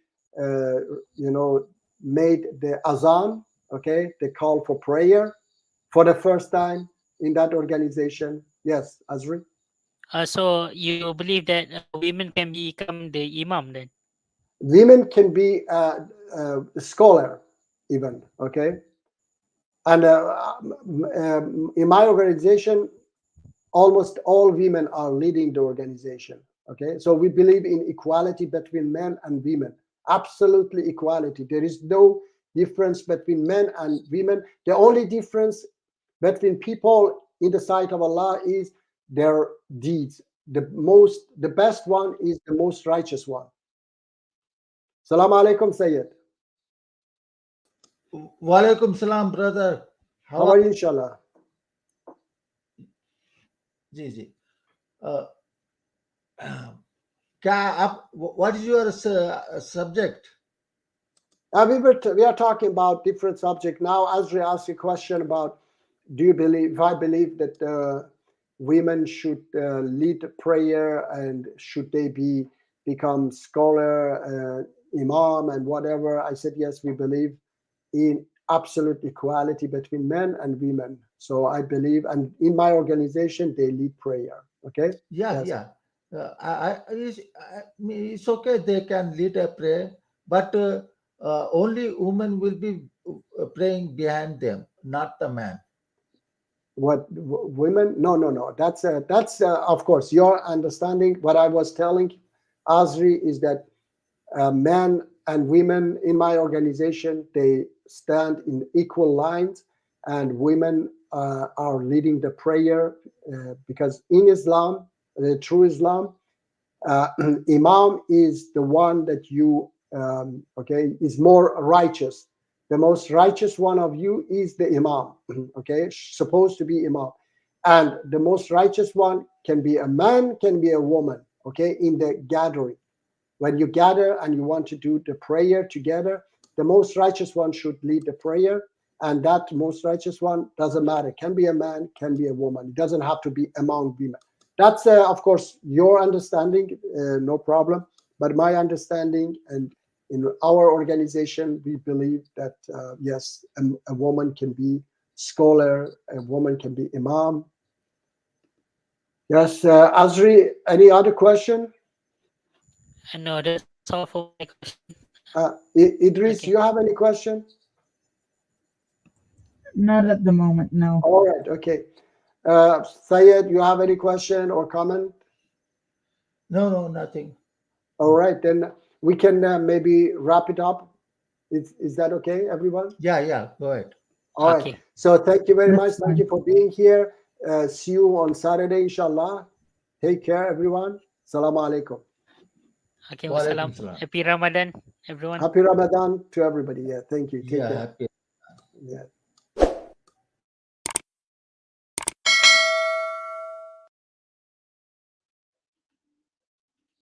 made the azan, okay, the call for prayer for the first time in that organization. Yes, Azri. So you believe that women can become the imam then? Women can be a scholar even, okay. And in my organization, almost all women are leading the organization. Okay, so we believe in equality between men and women. Absolutely equality. There is no difference between men and women. The only difference between people in the sight of Allah is their deeds. The best one is the most righteous one. Salam alaikum, Sayyid. Walaikum salam, brother. How are you, inshallah? जी जी क्या आप what is your subject? We are talking about different subject now. Azri asked a question about, do you believe? If I believe that women should lead prayer, and should they become scholar, imam, and whatever? I said yes. We believe in absolute equality between men and women. So I believe, and in my organization, they lead prayer. Okay. Yeah, Yes. yeah. It's okay. They can lead a prayer, but only women will be praying behind them, not the man. What women? No. That's of course your understanding. What I was telling Azri is that men and women in my organization, they stand in equal lines, and women are leading the prayer, because in Islam, the true Islam, imam is the one that you okay, is more righteous. The most righteous one of you is the imam. Okay, supposed to be imam, and the most righteous one can be a man, can be a woman. Okay, in the gathering, when you gather and you want to do the prayer together, the most righteous one should lead the prayer, and that most righteous one doesn't matter, can be a man, can be a woman, it doesn't have to be among women. That's of course your understanding, no problem, but my understanding, and in our organization we believe that yes, a woman can be scholar, a woman can be imam. Yes. Azri, any other question? No, that's all for my question. Idris, Okay. you have any question? Not at the moment, no. All right, okay. Syed, you have any question or comment? No, no, nothing. All right, then we can maybe wrap it up. Is that okay, everyone? Yeah, yeah. Go ahead. All right. Okay. So thank you very much. That's Thank fine. you for being here. See you on Saturday, inshallah. Take care, everyone. Assalamu alaikum. Okay. Walaikum Wassalam. salam. Happy Ramadan, everyone. Happy Ramadan to everybody. Yeah, thank you. Take Yeah, care. happy.